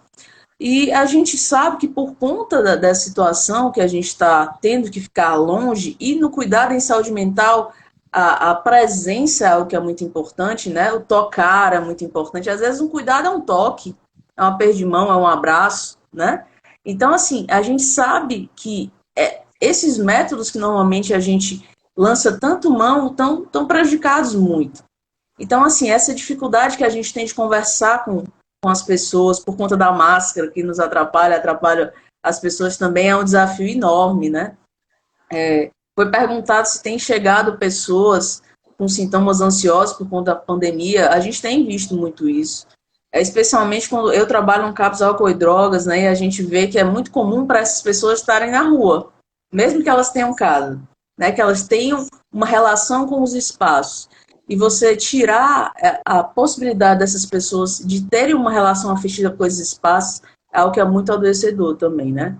E a gente sabe que por conta dessa situação que a gente está tendo que ficar longe, e no cuidado em saúde mental, a presença é o que é muito importante, né? O tocar é muito importante. Às vezes um cuidado é um toque, é um aperto de mão, é um abraço, né? Então, assim, a gente sabe que esses métodos que normalmente a gente lança tanto mão estão prejudicados muito. Então, assim, essa dificuldade que a gente tem de conversar com as pessoas por conta da máscara que nos atrapalha as pessoas também é um desafio enorme, né? Foi perguntado se tem chegado pessoas com sintomas ansiosos por conta da pandemia. A gente tem visto muito isso. Especialmente quando eu trabalho no CAPS Álcool e Drogas, né? E a gente vê que é muito comum para essas pessoas estarem na rua, mesmo que elas tenham casa, né? Que elas tenham uma relação com os espaços. E você tirar a possibilidade dessas pessoas de terem uma relação afetiva com esses espaços é algo que é muito adoecedor também, né?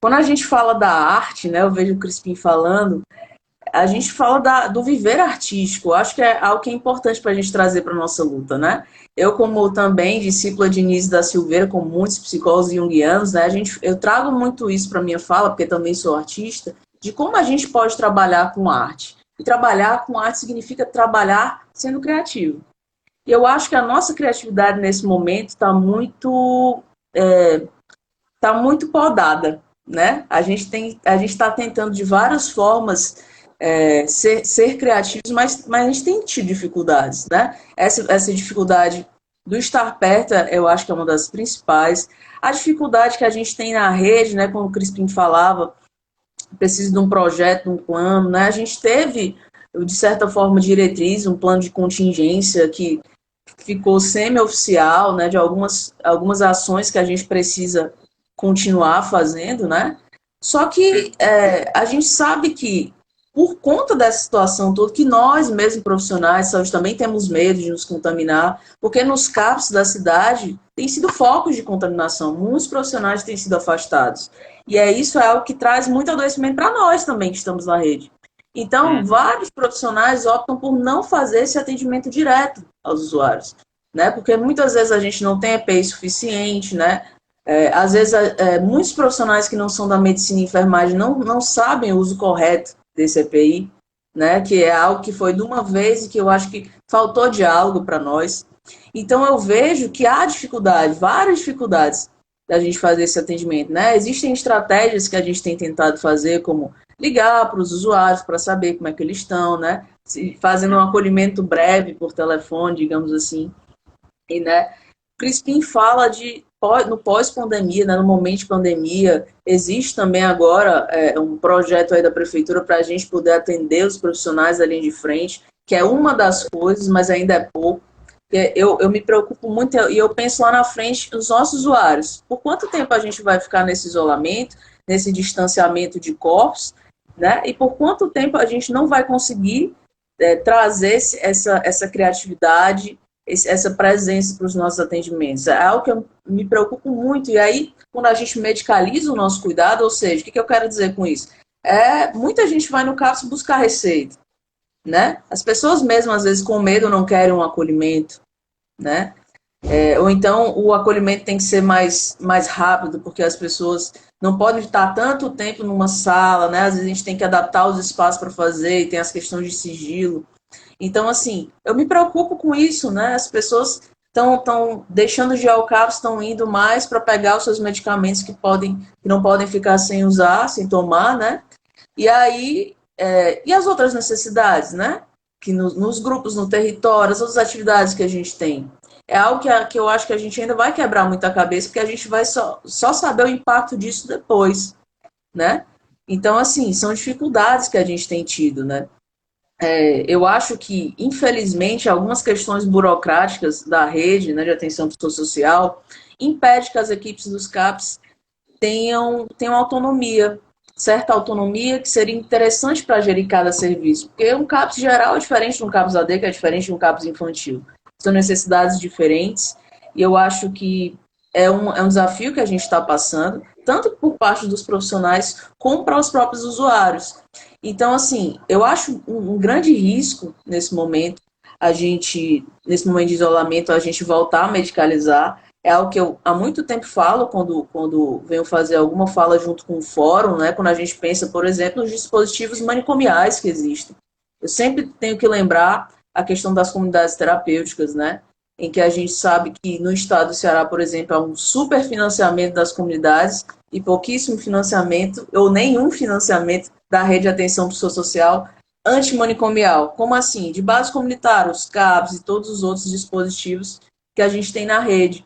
Quando a gente fala da arte, né? Eu vejo o Crispim falando, a gente fala do viver artístico. Eu acho que é algo que é importante para a gente trazer para a nossa luta, né? Eu, como também discípula de Início da Silveira, como muitos psicólogos junguianos, né? Eu trago muito isso para a minha fala, porque também sou artista, de como a gente pode trabalhar com arte. E trabalhar com arte significa trabalhar sendo criativo. E eu acho que a nossa criatividade nesse momento tá muito podada, né? A gente está tentando de várias formas ser criativos, mas a gente tem tido dificuldades, né? Essa dificuldade do estar perto, eu acho que é uma das principais. A dificuldade que a gente tem na rede, né? Como o Crispim falava, precisa de um projeto, de um plano, né? A gente teve, de certa forma, diretriz, um plano de contingência que ficou semi-oficial, né? De algumas ações que a gente precisa continuar fazendo, né? Só que a gente sabe que, por conta dessa situação toda, que nós, mesmo profissionais de saúde, também temos medo de nos contaminar, porque nos CAPs da cidade tem sido focos de contaminação, muitos profissionais têm sido afastados. E isso é algo que traz muito adoecimento para nós também, que estamos na rede. Então, vários profissionais optam por não fazer esse atendimento direto aos usuários, né? Porque muitas vezes a gente não tem EPI suficiente, né? Às vezes, muitos profissionais que não são da medicina e enfermagem não sabem o uso correto desse EPI, né? Que é algo que foi de uma vez e que eu acho que faltou diálogo para nós. Então, eu vejo que há dificuldade, várias dificuldades da gente fazer esse atendimento, né? Existem estratégias que a gente tem tentado fazer, como ligar para os usuários para saber como é que eles estão, né? Fazendo um acolhimento breve por telefone, digamos assim. E, né, Crispim fala no pós-pandemia, né, no momento de pandemia, existe também agora um projeto aí da prefeitura para a gente poder atender os profissionais da linha de frente, que é uma das coisas, mas ainda é pouco. Eu me preocupo muito e eu penso lá na frente os nossos usuários. Por quanto tempo a gente vai ficar nesse isolamento, nesse distanciamento de corpos, né? E por quanto tempo a gente não vai conseguir trazer essa criatividade, essa presença para os nossos atendimentos. É algo que eu me preocupo muito. E aí, quando a gente medicaliza o nosso cuidado, ou seja, o que eu quero dizer com isso? Muita gente vai no CAPS buscar receita, né? As pessoas mesmo, às vezes, com medo, não querem um acolhimento, né? Ou então o acolhimento tem que ser mais rápido, porque as pessoas não podem estar tanto tempo numa sala, né? Às vezes a gente tem que adaptar os espaços para fazer, e tem as questões de sigilo. Então, assim, eu me preocupo com isso, né? As pessoas estão deixando de ir ao CAPS, estão indo mais para pegar os seus medicamentos que não podem ficar sem usar, sem tomar, né? E aí, e as outras necessidades, né? Que nos grupos, no território, as outras atividades que a gente tem. É algo que eu acho que a gente ainda vai quebrar muita cabeça, porque a gente vai só saber o impacto disso depois, né? Então, assim, são dificuldades que a gente tem tido, né? eu acho que, infelizmente, algumas questões burocráticas da rede, né, de atenção psicossocial impede que as equipes dos CAPs tenham autonomia, certa autonomia que seria interessante para gerir cada serviço. Porque um CAPS geral é diferente de um CAPS AD, que é diferente de um CAPS infantil. São necessidades diferentes, e eu acho que é um desafio que a gente está passando, tanto por parte dos profissionais, como para os próprios usuários. Então, assim, eu acho um grande risco nesse momento, nesse momento de isolamento, a gente voltar a medicalizar. É algo que eu há muito tempo falo quando venho fazer alguma fala junto com o fórum, né? Quando a gente pensa, por exemplo, nos dispositivos manicomiais que existem. Eu sempre tenho que lembrar a questão das comunidades terapêuticas, né? Em que a gente sabe que no estado do Ceará, por exemplo, há um superfinanciamento das comunidades e pouquíssimo financiamento, ou nenhum financiamento da rede de atenção psicossocial antimanicomial. Como assim? De base comunitária, os CAPs e todos os outros dispositivos que a gente tem na rede,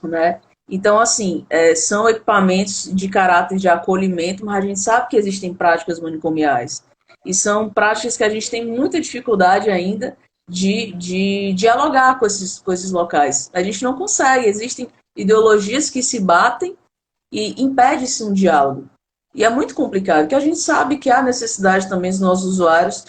né? Então, assim, são equipamentos de caráter de acolhimento, mas a gente sabe que existem práticas manicomiais. E são práticas que a gente tem muita dificuldade ainda de dialogar com esses locais. A gente não consegue, existem ideologias que se batem e impede-se um diálogo. E é muito complicado, porque a gente sabe que há necessidade também dos nossos usuários,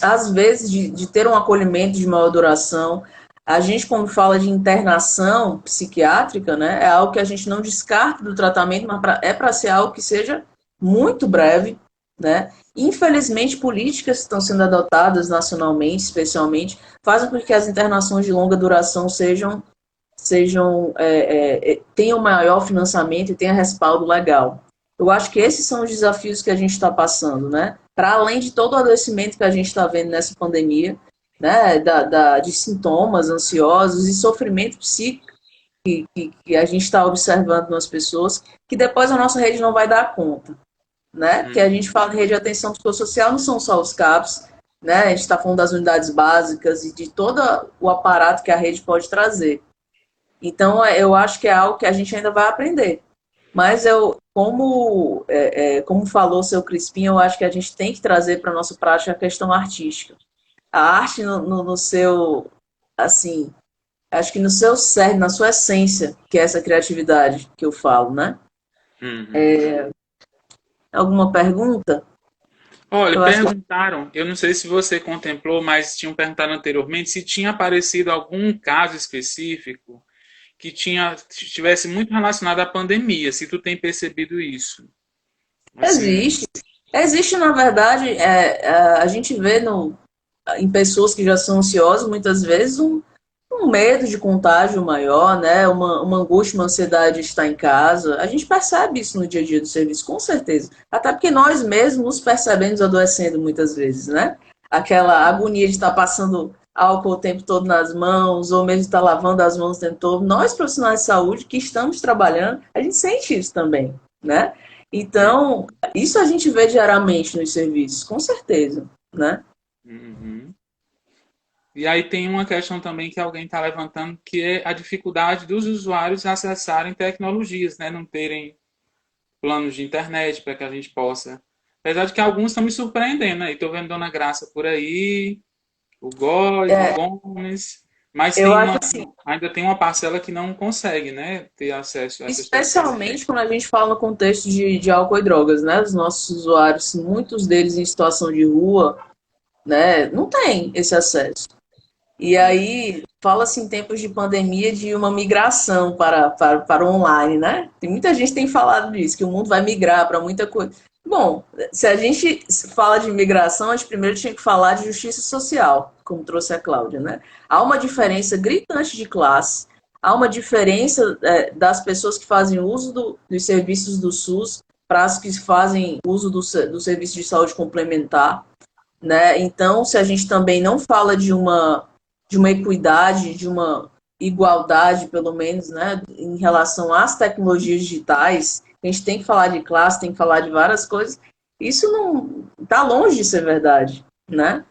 às vezes, de ter um acolhimento de maior duração. A gente, quando fala de internação psiquiátrica, né, é algo que a gente não descarta do tratamento, mas é para ser algo que seja muito breve, né? Infelizmente, políticas que estão sendo adotadas nacionalmente, especialmente, fazem com que as internações de longa duração tenham maior financiamento e tenham respaldo legal. Eu acho que esses são os desafios que a gente está passando, né? Para além de todo o adoecimento que a gente está vendo nessa pandemia, né? De sintomas ansiosos e sofrimento psíquico que a gente está observando nas pessoas, que depois a nossa rede não vai dar conta, né? Porque a gente fala de rede de atenção psicossocial, não são só os CAPs, né? A gente está falando das unidades básicas e de todo o aparato que a rede pode trazer. Então, eu acho que é algo que a gente ainda vai aprender. Mas como falou o seu Crispim, eu acho que a gente tem que trazer para a nossa prática a questão artística. A arte no seu, assim, acho que no seu cerne, na sua essência, que é essa criatividade que eu falo, né? Uhum. Alguma pergunta? Olha, Eu acho que perguntaram, eu não sei se você contemplou, mas tinham perguntado anteriormente se tinha aparecido algum caso específico que estivesse muito relacionado à pandemia, se tu tem percebido isso. Assim, existe. Existe, na verdade, a gente vê em pessoas que já são ansiosas, muitas vezes, um medo de contágio maior, né? Uma angústia, uma ansiedade de estar em casa. A gente percebe isso no dia a dia do serviço, com certeza. Até porque nós mesmos nos percebemos adoecendo muitas vezes, né? Aquela agonia de estar passando álcool o tempo todo nas mãos, ou mesmo estar lavando as mãos o tempo todo. Nós, profissionais de saúde, que estamos trabalhando, a gente sente isso também, né? Então, isso a gente vê diariamente nos serviços, com certeza, né? uhum. E aí tem uma questão também que alguém está levantando, que é a dificuldade dos usuários acessarem tecnologias, né? Não terem planos de internet para que a gente possa. Apesar de que alguns estão me surpreendendo, né? Estou vendo Dona Graça por aí, o Góes, o Gomes, mas Eu acho assim, ainda tem uma parcela que não consegue, né? Ter acesso a essas tecnologias. especialmente quando a gente fala no contexto de álcool e drogas, né? Os nossos usuários, muitos deles em situação de rua, né? Não tem esse acesso. E aí, fala-se em tempos de pandemia de uma migração para o online, né? Tem muita gente que tem falado disso, que o mundo vai migrar para muita coisa. Bom, se a gente fala de migração, a gente primeiro tinha que falar de justiça social, como trouxe a Cláudia, né? Há uma diferença gritante de classe, há uma diferença das pessoas que fazem uso dos serviços do SUS para as que fazem uso do serviço de saúde complementar, né? Então, se a gente também não fala de uma equidade, de uma igualdade, pelo menos, né, em relação às tecnologias digitais, a gente tem que falar de classe, tem que falar de várias coisas, isso não está longe de ser verdade, né?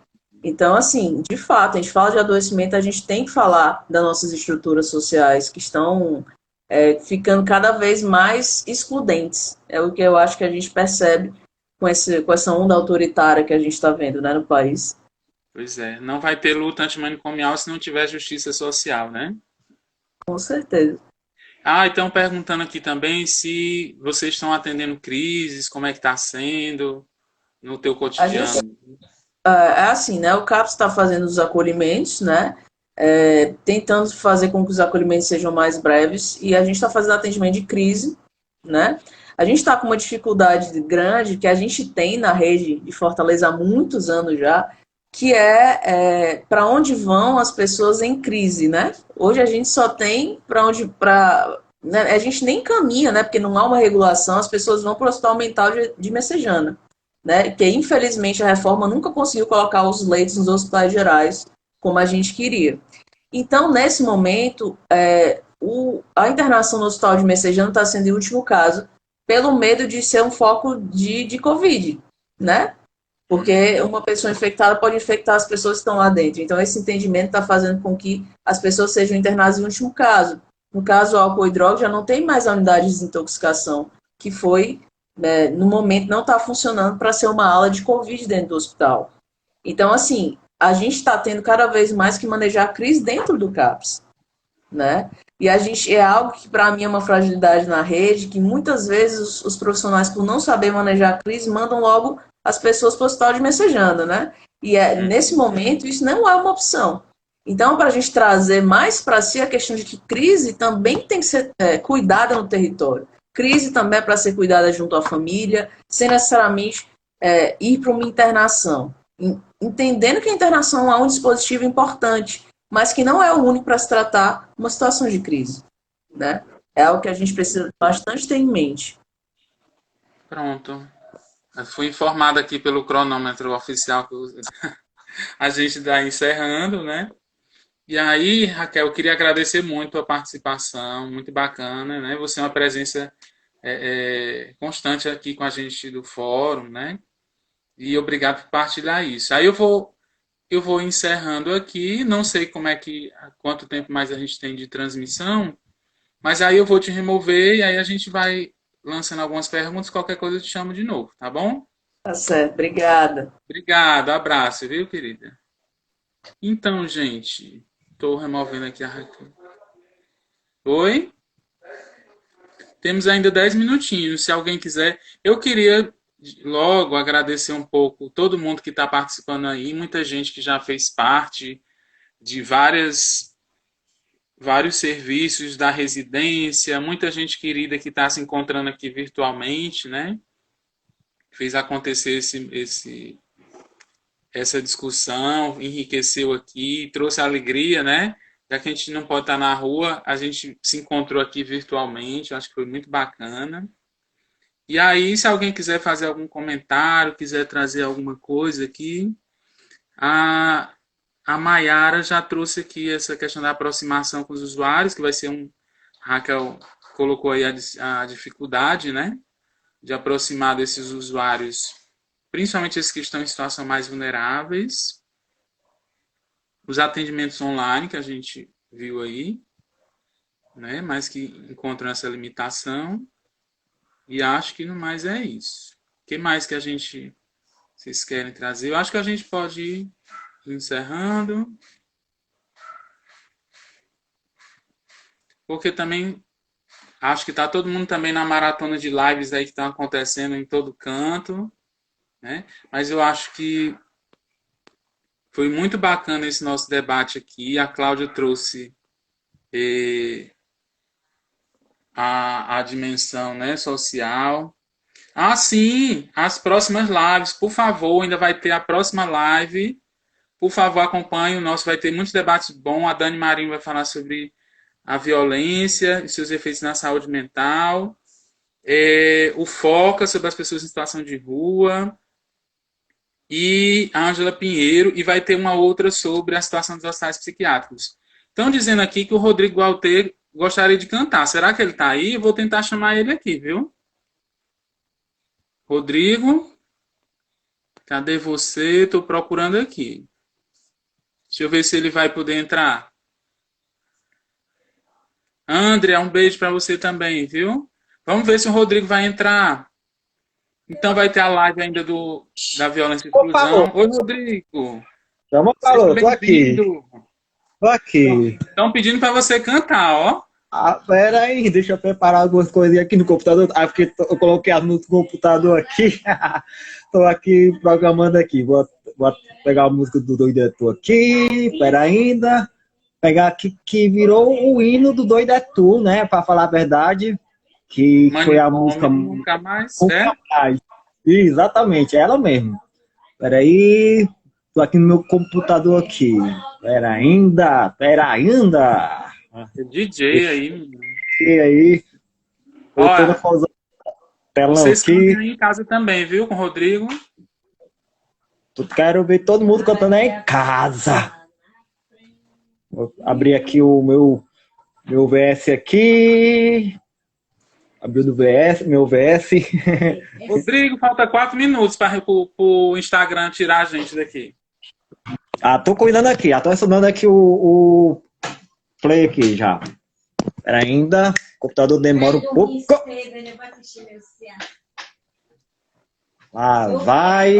Então, assim, de fato, a gente fala de adoecimento, a gente tem que falar das nossas estruturas sociais que estão ficando cada vez mais excludentes. É o que eu acho que a gente percebe com essa onda autoritária que a gente está vendo, né, no país. Pois é, não vai ter luta antimanicomial se não tiver justiça social, né? Com certeza. Ah, então perguntando aqui também se vocês estão atendendo crises, como é que está sendo no teu A gente cotidiano. é assim, né? O CAPS está fazendo os acolhimentos, né? Tentando fazer com que os acolhimentos sejam mais breves e a gente está fazendo atendimento de crise, né? A gente está com uma dificuldade grande que a gente tem na rede de Fortaleza há muitos anos já, que para onde vão as pessoas em crise, né? Hoje a gente só tem né? A gente nem caminha, né? Porque não há uma regulação, as pessoas vão para o Hospital Mental de Messejana, né? Que infelizmente a reforma nunca conseguiu colocar os leitos nos hospitais gerais como a gente queria. Então, nesse momento, a internação no Hospital de Messejana está sendo o último caso, pelo medo de ser um foco de Covid, né? Porque uma pessoa infectada pode infectar as pessoas que estão lá dentro. Então, esse entendimento está fazendo com que as pessoas sejam internadas em último caso. No caso, álcool e droga, já não tem mais a unidade de desintoxicação, que foi, né, no momento, não está funcionando para ser uma ala de Covid dentro do hospital. Então, assim, a gente está tendo cada vez mais que manejar a crise dentro do CAPS, né? E a gente é algo que para mim é uma fragilidade na rede, que muitas vezes os profissionais, por não saber manejar a crise, mandam logo as pessoas para o hospital de Messejana, né? E nesse momento isso não é uma opção. Então, para a gente trazer mais para si a questão de que crise também tem que ser cuidada no território. Crise também é para ser cuidada junto à família, sem necessariamente ir para uma internação. Entendendo que a internação é um dispositivo importante, mas que não é o único para se tratar uma situação de crise, né? É algo que a gente precisa bastante ter em mente. Pronto. Eu fui informado aqui pelo cronômetro oficial que a gente está encerrando, né? E aí, Raquel, eu queria agradecer muito a participação, muito bacana, né? Você é uma presença constante aqui com a gente do fórum, né? E obrigado por partilhar isso. Aí eu vou encerrando aqui, não sei quanto tempo mais a gente tem de transmissão, mas aí eu vou te remover e aí a gente vai lançando algumas perguntas, qualquer coisa eu te chamo de novo, tá bom? Tá certo, obrigada. Obrigado, abraço, viu, querida? Então, gente, estou removendo aqui a Raquel. Oi? Temos ainda 10 minutinhos, se alguém quiser. Eu queria logo agradecer um pouco todo mundo que está participando aí, muita gente que já fez parte de vários serviços da residência, muita gente querida que está se encontrando aqui virtualmente, né? Fez acontecer essa discussão, enriqueceu aqui, trouxe alegria, né? Já que a gente não pode estar na rua, a gente se encontrou aqui virtualmente, acho que foi muito bacana. E aí, se alguém quiser fazer algum comentário, quiser trazer alguma coisa aqui, a Maiara já trouxe aqui essa questão da aproximação com os usuários, que vai ser a Raquel colocou aí a dificuldade, né? De aproximar desses usuários, principalmente esses que estão em situação mais vulneráveis. Os atendimentos online que a gente viu aí, né? Mas que encontram essa limitação. E acho que no mais é isso. O que mais que vocês querem trazer? Eu acho que a gente pode ir encerrando. Porque também acho que está todo mundo também na maratona de lives aí que estão acontecendo em todo canto, né? Mas eu acho que foi muito bacana esse nosso debate aqui. A Cláudia trouxe a dimensão, né, social. Ah, sim, as próximas lives, por favor, ainda vai ter a próxima live. Por favor, acompanhe o nosso, vai ter muitos debates bons. A Dani Marinho vai falar sobre a violência e seus efeitos na saúde mental. O Foca sobre as pessoas em situação de rua. E a Ângela Pinheiro. E vai ter uma outra sobre a situação dos hospitais psiquiátricos. Estão dizendo aqui que o Rodrigo Alter gostaria de cantar. Será que ele está aí? Eu vou tentar chamar ele aqui, viu? Rodrigo, cadê você? Estou procurando aqui. Deixa eu ver se ele vai poder entrar. André, um beijo para você também, viu? Vamos ver se o Rodrigo vai entrar. Então vai ter a live ainda da violência e exclusão. Oi, Rodrigo. Chama o Seja calor, tô aqui. bem-vindo. Tô aqui. Estão pedindo para você cantar, ó. Ah, pera aí, deixa eu preparar algumas coisinhas aqui no computador. Ah, porque eu coloquei a música no computador aqui. Tô aqui programando aqui. Vou pegar a música do Doido é Tu aqui. Pera ainda. Pegar aqui que virou o hino do Doido é Tu, né? Pra falar a verdade. Que foi a música Manicômio, nunca mais, Nunca Mais. Exatamente, é ela mesmo. Pera aí. Tô aqui no meu computador aqui. Pera ainda. DJ aí, menino. E aí, eu tô no Olha, telão vocês cantem aqui. aí em casa também, viu, com o Rodrigo? Quero ver todo mundo cantando aí em casa. Vou abrir aqui o meu VS aqui. Abriu do VS, meu VS. Rodrigo, falta 4 minutos para o Instagram tirar a gente daqui. Ah, tô cuidando aqui. Tô estudando aqui o play aqui já. Pera ainda. O computador demora um pouco. Lá vai.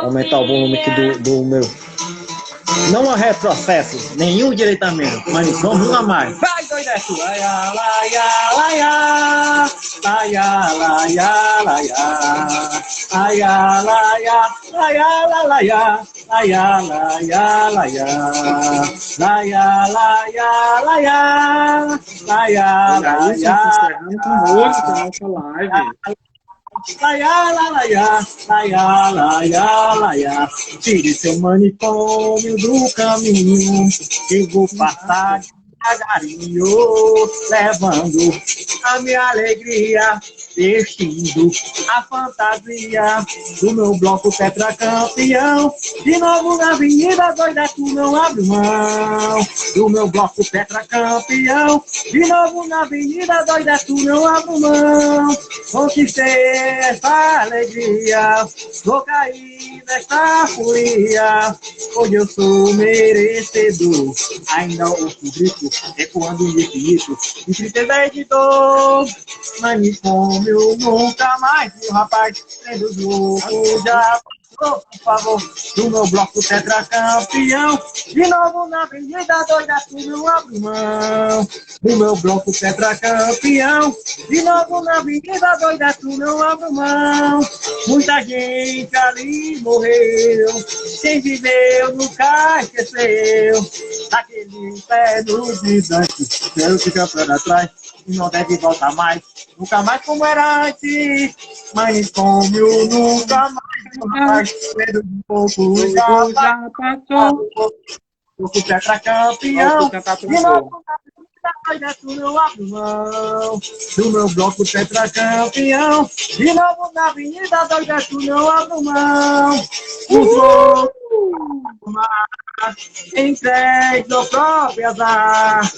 Aumentar o volume aqui do meu. Não há retrocesso, nenhum direitamento, mas vamos lá mais. Vai, doideto! Laia, laia, laia, laia, laia, laia, laia, laia, laia, laia, laia, laia, laia, laia, laia, laia, laia, laia, Encerrando com música a nossa live. laia, laia, laia, laia, laia. Tire seu manicômio do caminho, eu vou passar devagarinho, levando a minha alegria, vestindo a fantasia do meu bloco tetracampeão. De novo na avenida doida, tu não abre mão do meu bloco tetracampeão. De novo na avenida doida, tu não abre mão. Conquistei essa alegria, vou cair nesta folia. Hoje eu sou merecedor, ainda ouço grito, ecoando infinito, de tristeza e de dor. Manicômio nunca mais, meu rapaz, sendo louco já. Por favor, do meu bloco tetracampeão. De novo na avenida doida, tu não abre mão. Do meu bloco tetracampeão. De novo na avenida doida, tu não abre mão. Muita gente ali morreu. Quem viveu nunca esqueceu. Daquele pé no distante, quero ficar pra trás. E não deve voltar mais. Nunca mais como era antes. Manicômio nunca mais. Pedro de pouco já passou. o tetracampeão. De novo na tu não abre mão. Do meu bloco tetracampeão. De novo na avenida doida, tu não abre mão. Entregue no próprio azar,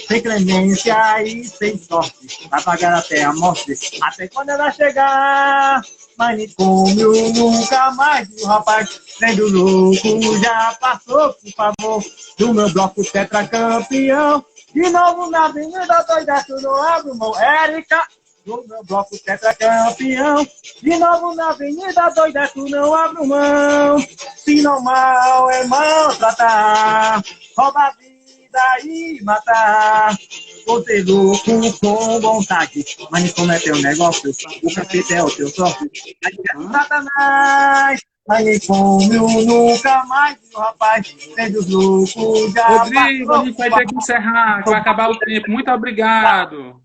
sem clemência e sem sorte, vai pagar até a morte, até quando ela chegar. Manicômio nunca mais, o rapaz, sendo louco, já passou, por favor, do meu bloco tetracampeão. De novo na avenida doida, tu não abre mão, Érica. Do meu bloco tetracampeão. De novo na avenida doida, tu não abre mão. Se não mal é maltratar, rouba a vida e matar. Você louco com vontade, mas não cometeu um negócio. O capeta é o teu sócio. Aí é Satanás. Manicômio nunca mais, meu rapaz, sendo louco já. Rodrigo, a gente vai ter que encerrar, que vai acabar o tempo. Muito obrigado.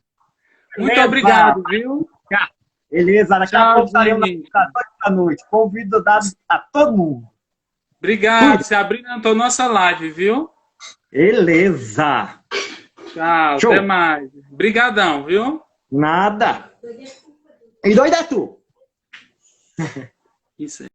Muito obrigado, viu? Beleza, daqui a pouco estaremos às 8 da noite. Convido dado a todo mundo. Obrigado, se abrindo nossa live, viu? Beleza. Tchau, Show. até mais. Brigadão, viu? Nada. E doido é tu. Isso aí.